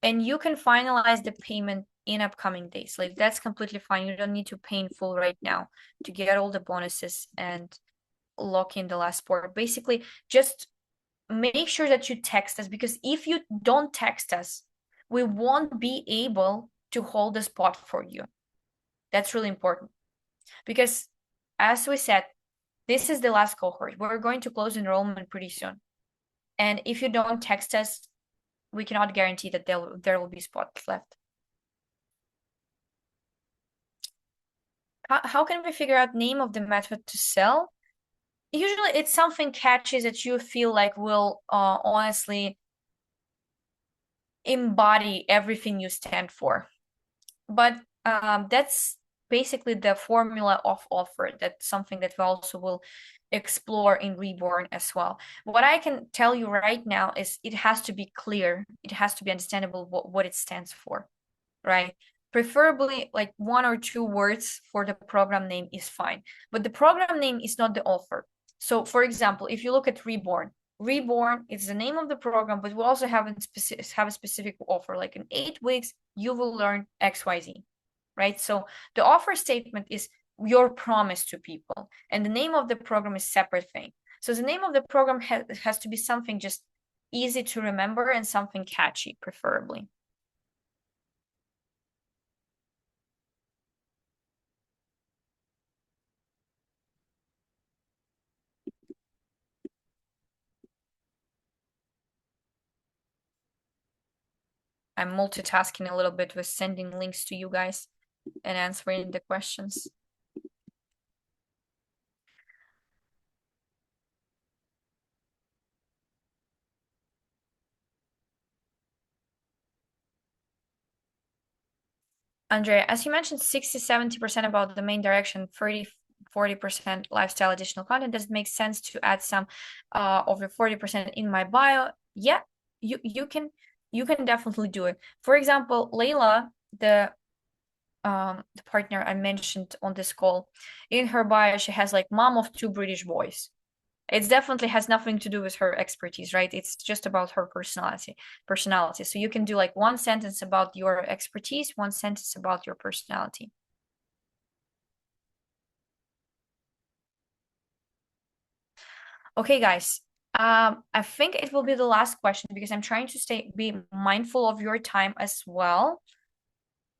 and you can finalize the payment in upcoming days. Like that's completely fine. You don't need to pay in full right now to get all the bonuses and lock in the last spot. Basically, just make sure that you text us because if you don't text us, we won't be able to hold the spot for you. That's really important because, as we said, this is the last cohort. We're going to close enrollment pretty soon. And if you don't text us, we cannot guarantee that there will be spots left. How can we figure out name of the method to sell? Usually it's something catchy that you feel like will honestly embody everything you stand for. But that's basically the formula of offer. That's something that we also will explore in Reborn as well. What I can tell you right now is it has to be clear. It has to be understandable what it stands for, right? Preferably like one or two words for the program name is fine. But the program name is not the offer. So for example, if you look at Reborn, Reborn is the name of the program, but we also have a specific offer. Like in 8 weeks, you will learn XYZ, right? So the offer statement is your promise to people, and the name of the program is separate thing. So the name of the program has to be something just easy to remember and something catchy, preferably. I'm multitasking a little bit with sending links to you guys and answering the questions. Andrea, as you mentioned, 60-70% about the main direction, 30-40% lifestyle additional content. Does it make sense to add some of the 40% in my bio? Yeah, you can definitely do it. For example, Layla, the partner I mentioned on this call, in her bio, she has like mom of two British boys. It definitely has nothing to do with her expertise, right? It's just about her personality. So you can do like one sentence about your expertise, one sentence about your personality. Okay, guys. I think it will be the last question because I'm trying to be mindful of your time as well.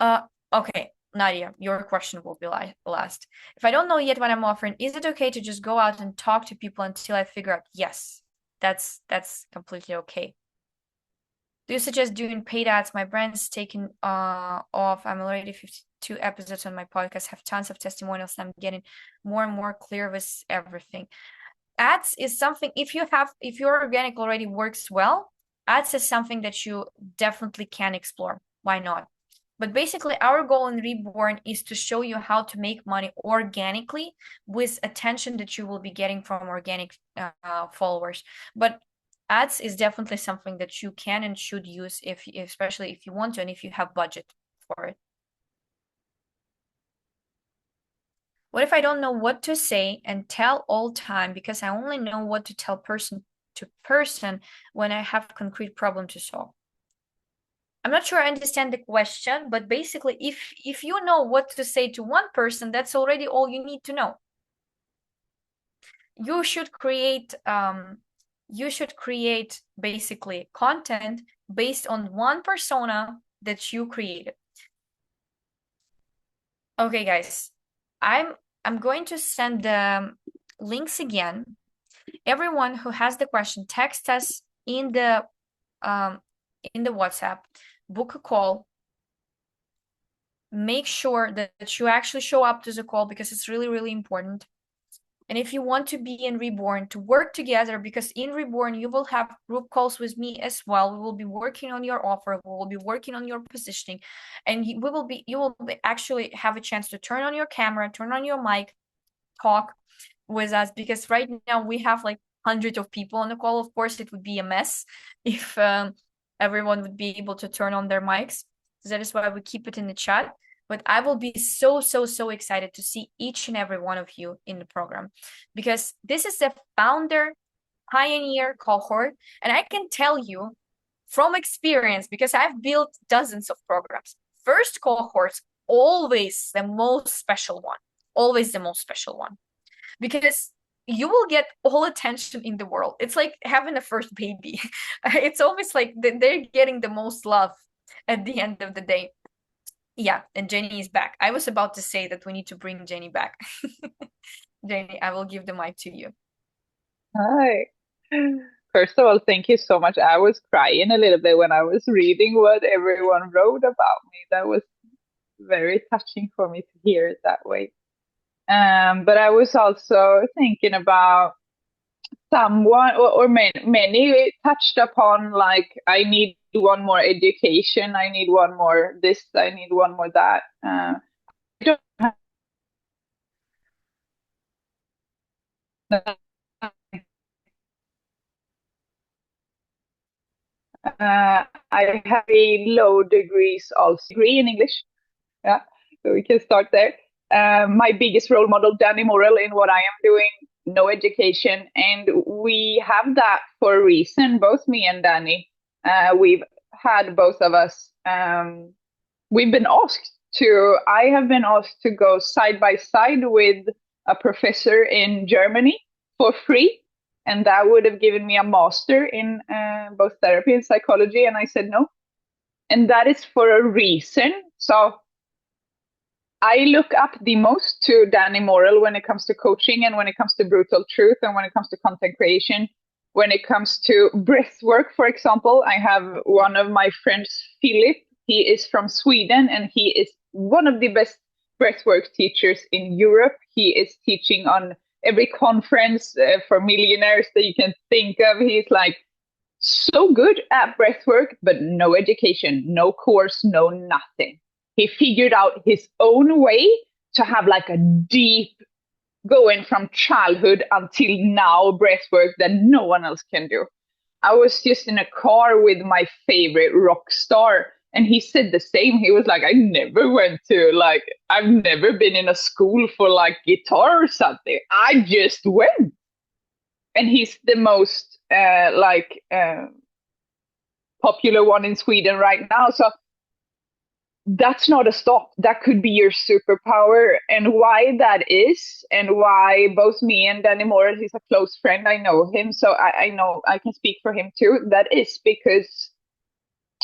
Okay, Nadia, your question will be last. If I don't know yet what I'm offering, is it okay to just go out and talk to people until I figure out? Yes, that's completely okay. Do you suggest doing paid ads? My brand's taken off. I'm already 52 episodes on my podcast, have tons of testimonials, and I'm getting more and more clear with everything. Ads is something, if your organic already works well, ads is something that you definitely can explore. Why not? But basically, our goal in Reborn is to show you how to make money organically with attention that you will be getting from organic followers. But ads is definitely something that you can and should use, especially if you want to and if you have budget for it. What if I don't know what to say and tell all time because I only know what to tell person to person when I have concrete problem to solve? I'm not sure I understand the question, but basically, if you know what to say to one person, that's already all you need to know. You should create basically content based on one persona that you created. Okay, guys, I'm going to send the links again. Everyone who has the question, text us in the WhatsApp, book a call. Make sure that you actually show up to the call because it's really, really important. And if you want to be in Reborn, to work together, because in Reborn, you will have group calls with me as well. We will be working on your offer. We will be working on your positioning. And you will actually have a chance to turn on your camera, turn on your mic, talk with us, because right now we have like hundreds of people on the call. Of course, it would be a mess if everyone would be able to turn on their mics. So that is why we keep it in the chat. But I will be so, so, so excited to see each and every one of you in the program, because this is the founder pioneer cohort. And I can tell you from experience, because I've built dozens of programs, first cohort's always the most special one, always the most special one, because you will get all attention in the world. It's like having a first baby. It's always like they're getting the most love at the end of the day. Yeah, and Jenny is back. I was about to say that we need to bring Jenny back. Jenny, I will give the mic to you. Hi. First of all, thank you so much. I was crying a little bit when I was reading what everyone wrote about me. That was very touching for me to hear it that way. But I was also thinking about someone or many touched upon, like, I need one more education, I need one more this, I need one more that. I don't have, I have a low degrees also degree in English. Yeah, so we can start there. My biggest role model, Danny Morrell, in what I am doing, no education. And we have that for a reason, both me and Danny. We've had both of us, we've been asked to, I have been asked to go side by side with a professor in Germany for free. And that would have given me a master in both therapy and psychology. And I said no. And that is for a reason. So I look up the most to Danny Morrell when it comes to coaching and when it comes to brutal truth and when it comes to content creation. when it comes to breath work, for example, I have one of my friends, Philip. He is from Sweden and he is one of the best breathwork teachers in Europe. He is teaching on every conference for millionaires that you can think of. He's like so good at breathwork, but no education, no course, no nothing. He figured out his own way to have like a deep going from childhood until now breathwork that no one else can do. I was just in a car with my favorite rock star, and he said the same. He was like, I never went to, like, I've never been in a school for like guitar or something. I just went. And he's the most popular one in Sweden right now. So that's not a stop. That could be your superpower. And why that is, and why both me and Danny Morris, he's a close friend. I know him, so I know I can speak for him too. That is because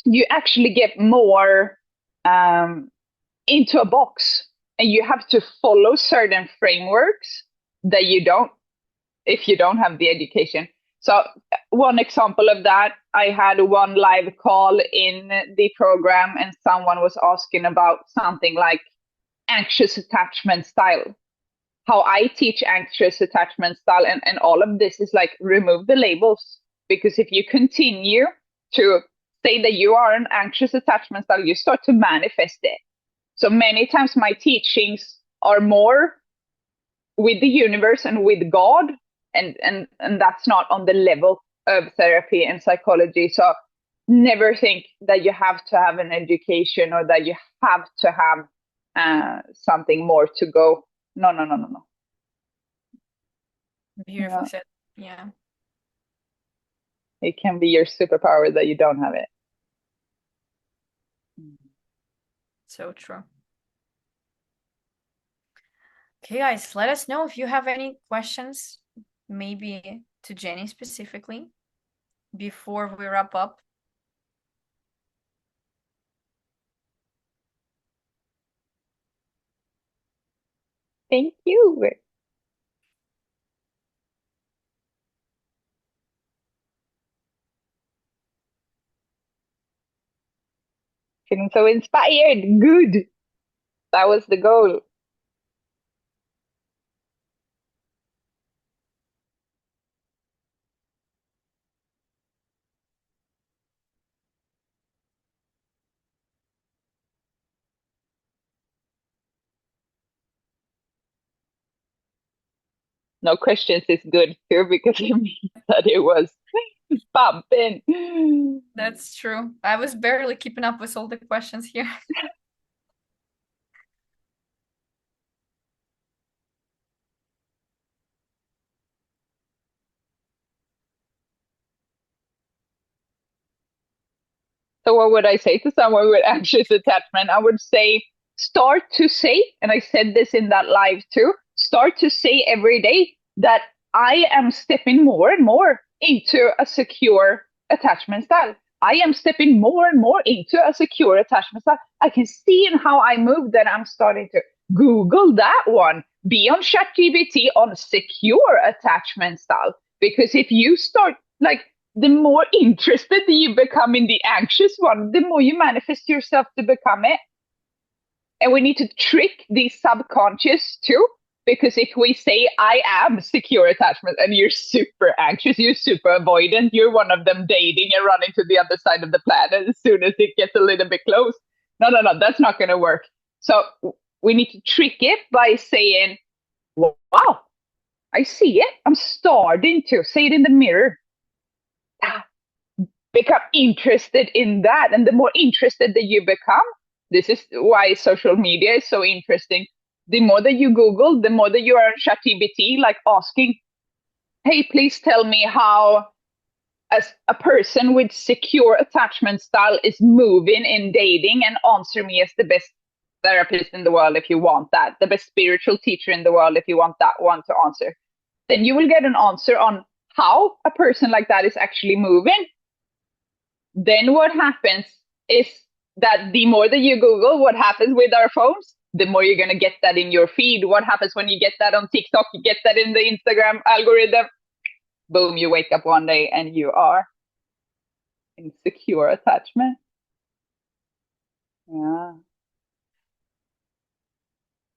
you actually get more into a box, and you have to follow certain frameworks that you don't if you don't have the education. So one example of that, I had one live call in the program and someone was asking about something like anxious attachment style. How I teach anxious attachment style, and all of this is like remove the labels. Because if you continue to say that you are an anxious attachment style, you start to manifest it. So many times my teachings are more with the universe and with God, and that's not on the level of therapy and psychology. So never think that you have to have an education or that you have to have something more to go. No, no, no, no, no. Beautiful said. Yeah. It can be your superpower that you don't have it. So true. Okay, guys, let us know if you have any questions, maybe to Jenny specifically, before we wrap up. Thank you. Feeling so inspired. Good. That was the goal. No questions is good too, because it means that it was bumping. That's true. I was barely keeping up with all the questions here. So what would I say to someone with anxious attachment? I would say start to say, and I said this in that live too, start to say every day that I am stepping more and more into a secure attachment style. I am stepping more and more into a secure attachment style. I can see in how I move that I'm starting to Google that one. Be on ChatGPT on secure attachment style. Because if you start like the more interested you become in the anxious one, the more you manifest yourself to become it. And we need to trick the subconscious too. Because if we say, I am secure attachment, and you're super anxious, you're super avoidant, you're one of them dating and running to the other side of the planet as soon as it gets a little bit close. No, no, no, that's not going to work. So we need to trick it by saying, wow, I see it. I'm starting to say it in the mirror. Become interested in that. And the more interested that you become, this is why social media is so interesting. The more that you Google, the more that you are on ChatGPT, like asking, hey, please tell me how as a person with secure attachment style is moving in dating, and answer me as the best therapist in the world if you want that, the best spiritual teacher in the world if you want that one to answer. Then you will get an answer on how a person like that is actually moving. Then what happens is that the more that you Google what happens with our phones, the more you're going to get that in your feed. What happens when you get that on TikTok? You get that in the Instagram algorithm. boom, you wake up one day and you are in secure attachment. Yeah.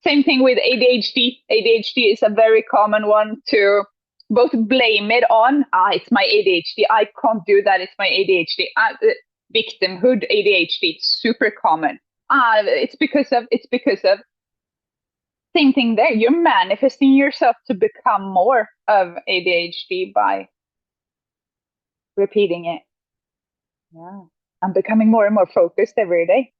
Same thing with ADHD. ADHD is a very common one to both blame it on. Ah, it's my ADHD. I can't do that. It's my ADHD. Victimhood ADHD. It's super common. It's because of. Same thing there. You're manifesting yourself to become more of ADHD by repeating it. Yeah. I'm becoming more and more focused every day.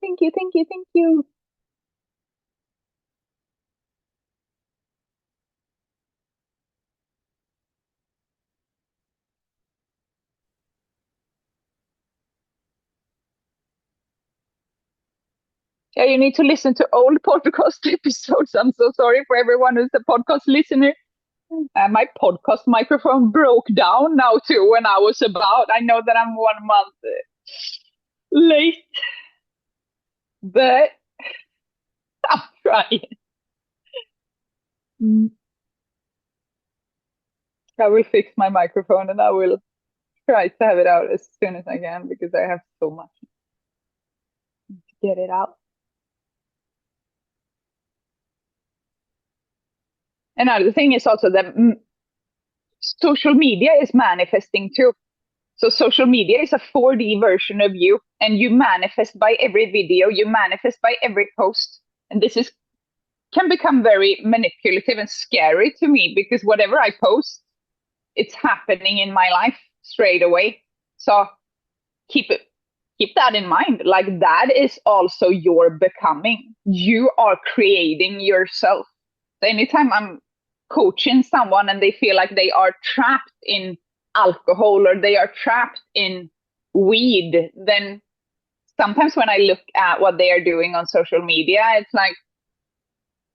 Thank you, thank you, thank you. Yeah, you need to listen to old podcast episodes. I'm so sorry for everyone who's a podcast listener. My podcast microphone broke down now too when I was about. I know that I'm 1 month late, but I'm trying. Mm, I will fix my microphone and I will try to have it out as soon as I can because I have so much to get it out. Another thing is also that social media is manifesting too. So social media is a 4D version of you, and you manifest by every video, you manifest by every post. And this is can become very manipulative and scary to me because whatever I post, it's happening in my life straight away. So keep it keep that in mind. Like that is also your becoming. You are creating yourself. So anytime I'm coaching someone and they feel like they are trapped in alcohol or they are trapped in weed, then sometimes when I look at what they are doing on social media, it's like,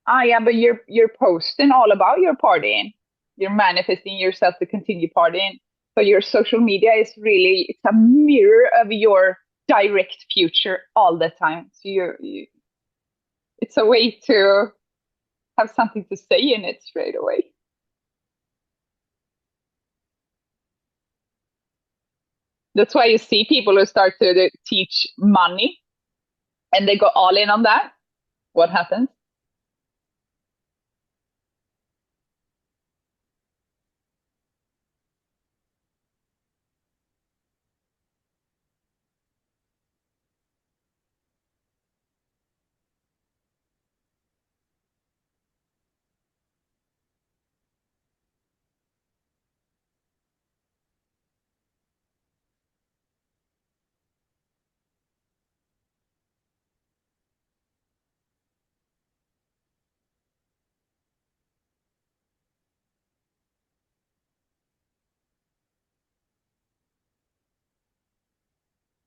ah, yeah, but you're posting all about your partying. You're manifesting yourself to continue partying. So your social media is really it's a mirror of your direct future all the time. So it's a way to have something to say in it straight away. That's why you see people who start to teach money and they go all in on that. What happens?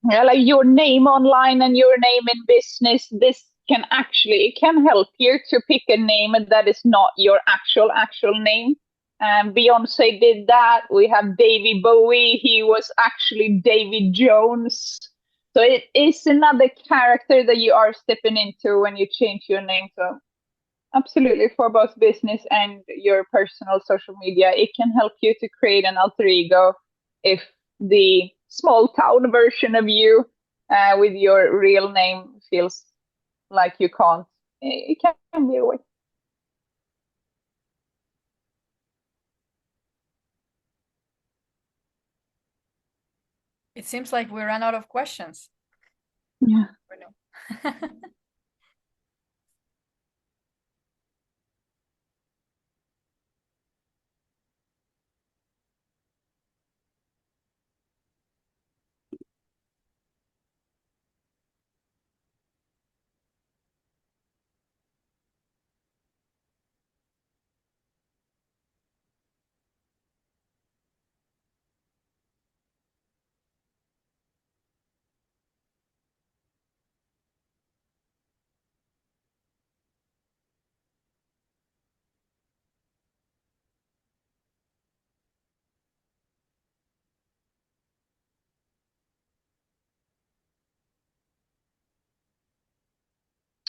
Yeah, like your name online and your name in business, this can actually it can help you to pick a name that is not your actual name. Beyonce did that. We have Davy Bowie. He was actually Davy Jones. So it is another character that you are stepping into when you change your name. So absolutely, for both business and your personal social media, it can help you to create an alter ego if the small town version of you with your real name feels like you can't. It can be a way. It seems like we ran out of questions. Yeah. Or no?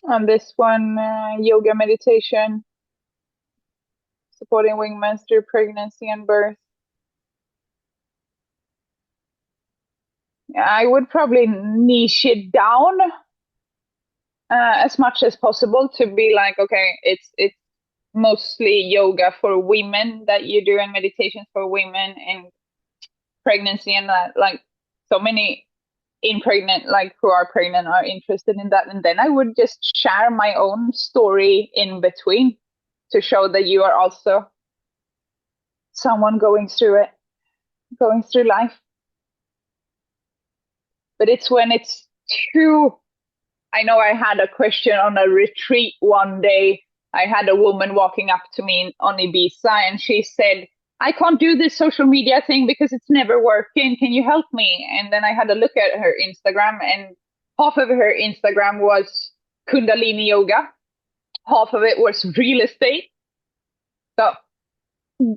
And this one, yoga meditation, supporting women through pregnancy and birth. I would probably niche it down as much as possible to be like, okay, it's mostly yoga for women that you do and meditations for women in pregnancy and that, like so many in pregnant, like who are pregnant are interested in that. And then I would just share my own story in between to show that you are also someone going through it, going through life. But it's when it's too, I know I had a question on a retreat one day. I had a woman walking up to me on Ibiza and she said, I can't do this social media thing because it's never working. Can you help me? And then I had a look at her Instagram, and half of her Instagram was Kundalini yoga, half of it was real estate. So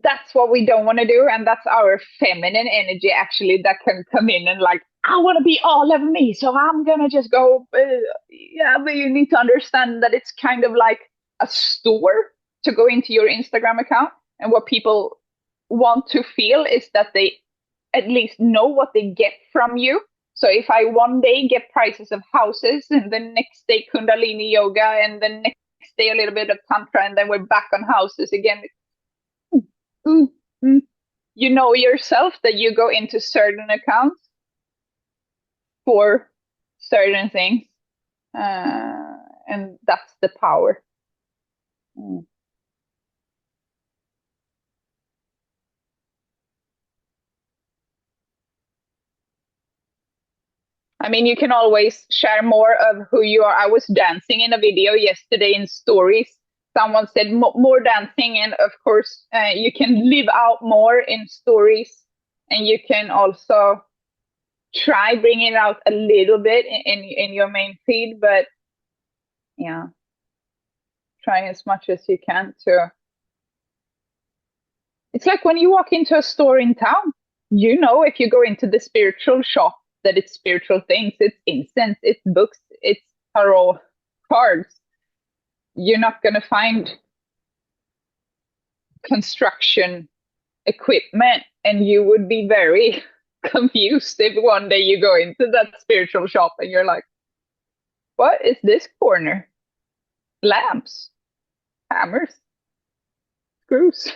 that's what we don't want to do. And that's our feminine energy actually that can come in and like, I want to be all of me. So I'm going to just go. Yeah, but you need to understand that it's kind of like a store to go into your Instagram account. And what people want to feel is that they at least know what they get from you. So if I one day get prices of houses and the next day Kundalini yoga and the next day a little bit of Tantra and then we're back on houses again, you know yourself that you go into certain accounts for certain things, and that's the power. I mean, you can always share more of who you are. I was dancing in a video yesterday in stories. Someone said more dancing, and of course, you can live out more in stories, and you can also try bringing it out a little bit in your main feed, but yeah, try as much as you can to. It's like when you walk into a store in town, you know, if you go into the spiritual shop, that it's spiritual things, it's incense, it's books, it's tarot cards. You're not going to find construction equipment, and you would be very confused if one day you go into that spiritual shop and you're like, what is this corner? Lamps, hammers, screws.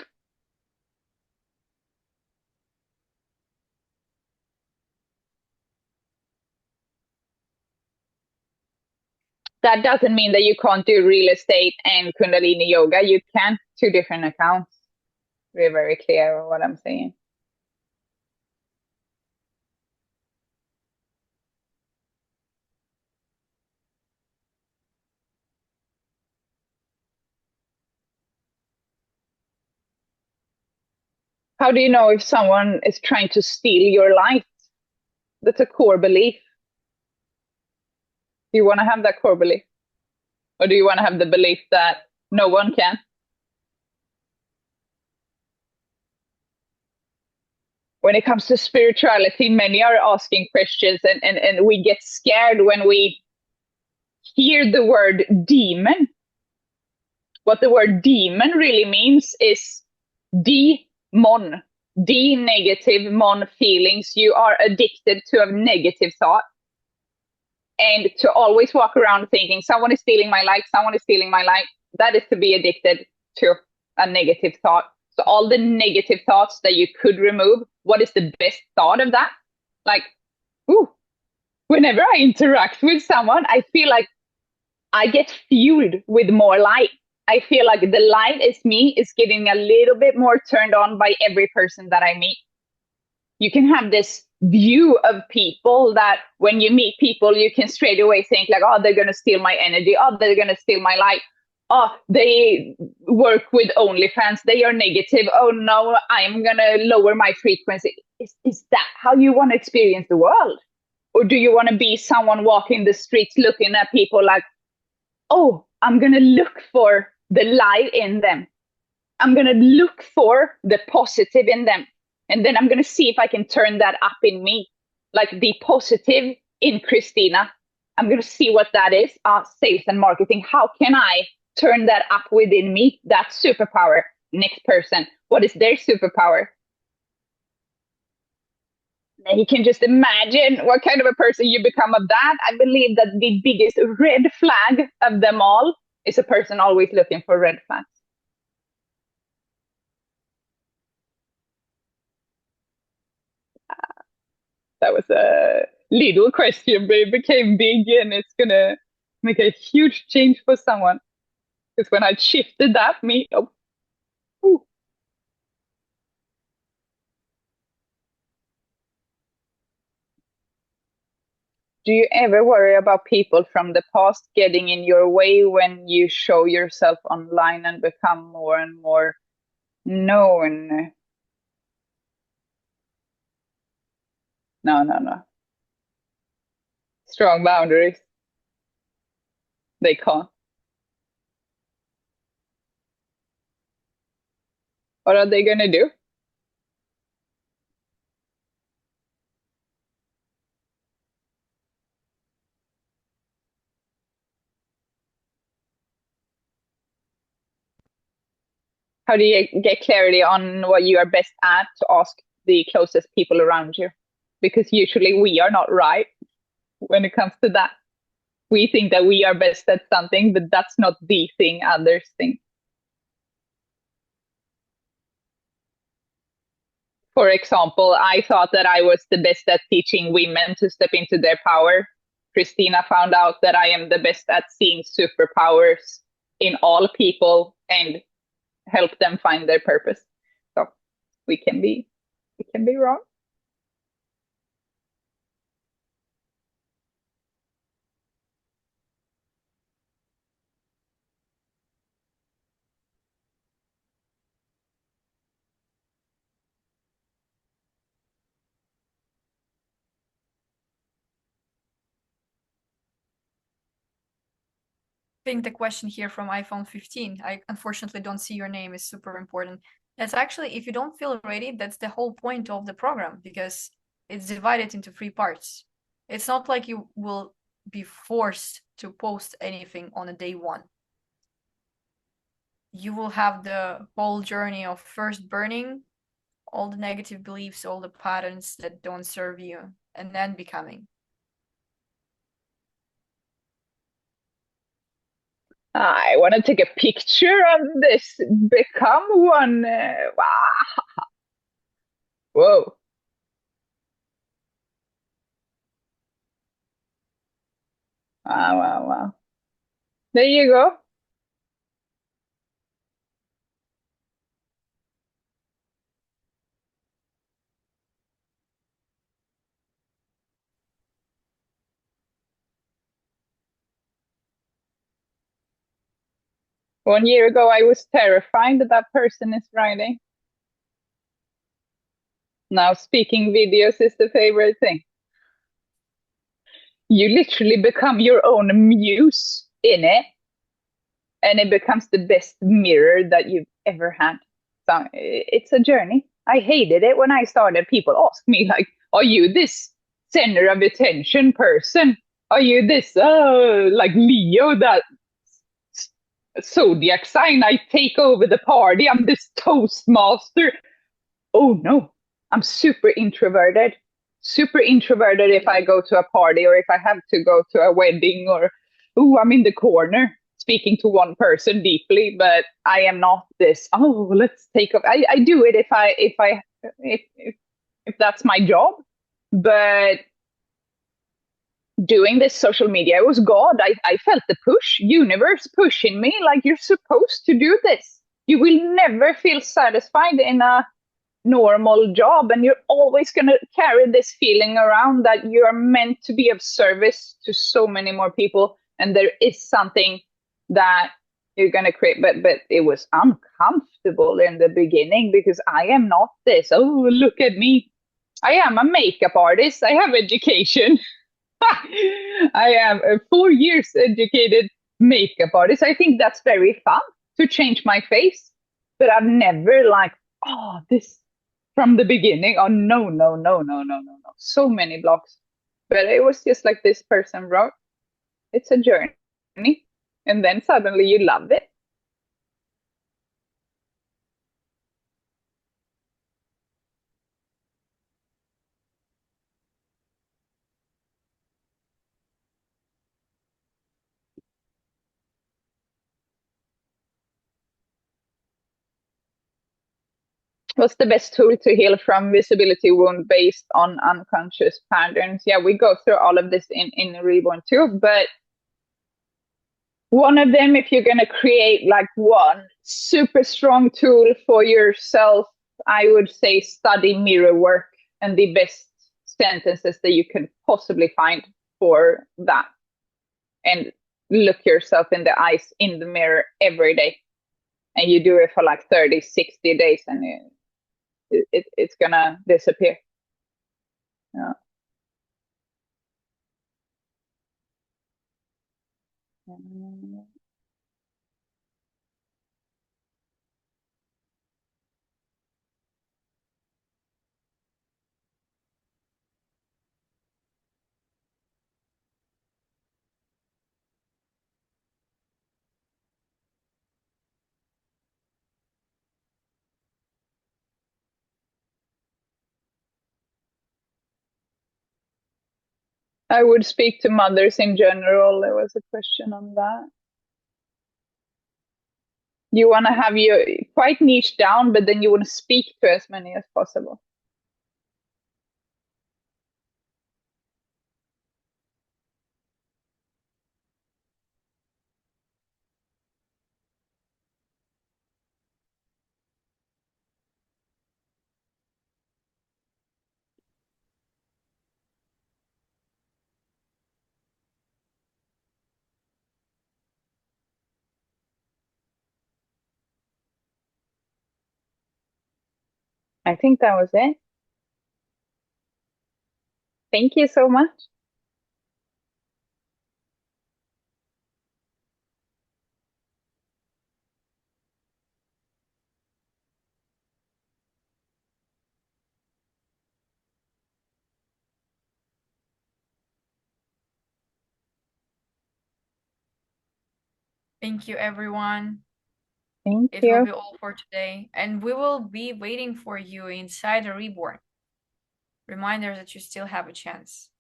That doesn't mean that you can't do real estate and Kundalini yoga. You can, two different accounts. We're very clear on what I'm saying. How do you know if someone is trying to steal your light? That's a core belief. Do you want to have that core belief? Or do you want to have the belief that no one can? When it comes to spirituality, many are asking questions, and we get scared when we hear the word demon. What the word demon really means is demon, D negative, mon feelings. You are addicted to a negative thought. And to always walk around thinking someone is stealing my light, someone is stealing my light, that is to be addicted to a negative thought. So all the negative thoughts that you could remove, what is the best thought of that? Like, ooh, whenever I interact with someone, I feel like I get fueled with more light. I feel like the light is me is getting a little bit more turned on by every person that I meet. You can have this view of people that when you meet people, you can straight away think like, oh, they're going to steal my energy. Oh, they're going to steal my light. Oh, they work with OnlyFans. They are negative. Oh, no, I'm going to lower my frequency. Is that how you want to experience the world? Or do you want to be someone walking the streets looking at people like, oh, I'm going to look for the light in them. I'm going to look for the positive in them. And then I'm going to see if I can turn that up in me. Like the positive in Christina. I'm going to see what that is. Sales and marketing. How can I turn that up within me? That superpower. Next person. What is their superpower? And you can just imagine what kind of a person you become of that. I believe that the biggest red flag of them all is a person always looking for red flags. That was a little question, but it became big and it's going to make a huge change for someone. Because when I shifted that, me, oh, ooh. Do you ever worry about people from the past getting in your way when you show yourself online and become more and more known? No, no, no. Strong boundaries. They can't. What are they going to do? How do you get clarity on what you are best at to ask the closest people around you? Because usually we are not right when it comes to that. We think that we are best at something, but that's not the thing others think. For example, I thought that I was the best at teaching women to step into their power. Christina found out that I am the best at seeing superpowers in all people and help them find their purpose. So we can be wrong. Think the question here from iPhone 15, I unfortunately don't see your name, is super important. That's actually, if you don't feel ready, that's the whole point of the program, because it's divided into three parts. It's not like you will be forced to post anything on a day one. You will have the whole journey of first burning all the negative beliefs, all the patterns that don't serve you, and then becoming. I want to take a picture of this. Become one. Wow. Whoa. Wow, wow, wow. There you go. 1 year ago, I was terrified that that person is writing. Now, speaking videos is the favorite thing. You literally become your own muse in it, and it becomes the best mirror that you've ever had. So it's a journey. I hated it when I started. People ask me, like, are you this center of attention person? Are you this, like Leo, that zodiac sign? I take over the party. I'm this toastmaster. Oh no, I'm super introverted. Super introverted if I go to a party or if I have to go to a wedding, or oh, I'm in the corner speaking to one person deeply, but I am not this. Oh, let's take up. I do it if that's my job, but doing this social media, it was God. I felt the push, universe pushing me, like you're supposed to do this. You will never feel satisfied in a normal job, and you're always going to carry this feeling around that you are meant to be of service to so many more people, and there is something that you're going to create. But it was uncomfortable in the beginning because I am not this. Oh, look at me, I am a makeup artist, I have education. I am a 4 years educated makeup artist. I think that's very fun to change my face, but I've never like, oh, this from the beginning. Oh no, no, no, no, no, no, no. So many blocks. But it was just like this person wrote. It's a journey. And then suddenly you love it. What's the best tool to heal from visibility wound based on unconscious patterns? Yeah, we go through all of this in Reborn too, but one of them, if you're going to create like one super strong tool for yourself, I would say study mirror work and the best sentences that you can possibly find for that. And look yourself in the eyes in the mirror every day. And you do it for like 30, 60 days and it's going to disappear. Yeah. I would speak to mothers in general. There was a question on that. You want to have your quite niche down, but then you want to speak to as many as possible. I think that was it. Thank you so much. Thank you, everyone. Thank It will you. be all for today, and we will be waiting for you inside the Reborn. Reminder that you still have a chance.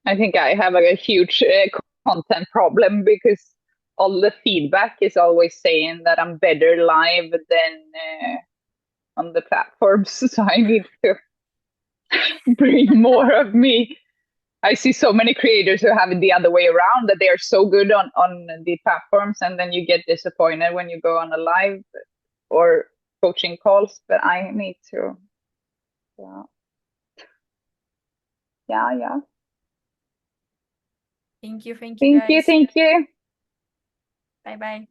I think I have a huge content problem because all the feedback is always saying that I'm better live than on the platforms. So I need to bring more of me. I see so many creators who have it the other way around, that they are so good on the platforms, and then you get disappointed when you go on a live or coaching calls. But I need to, yeah, yeah. Thank you Thank you, guys. thank you. Bye bye.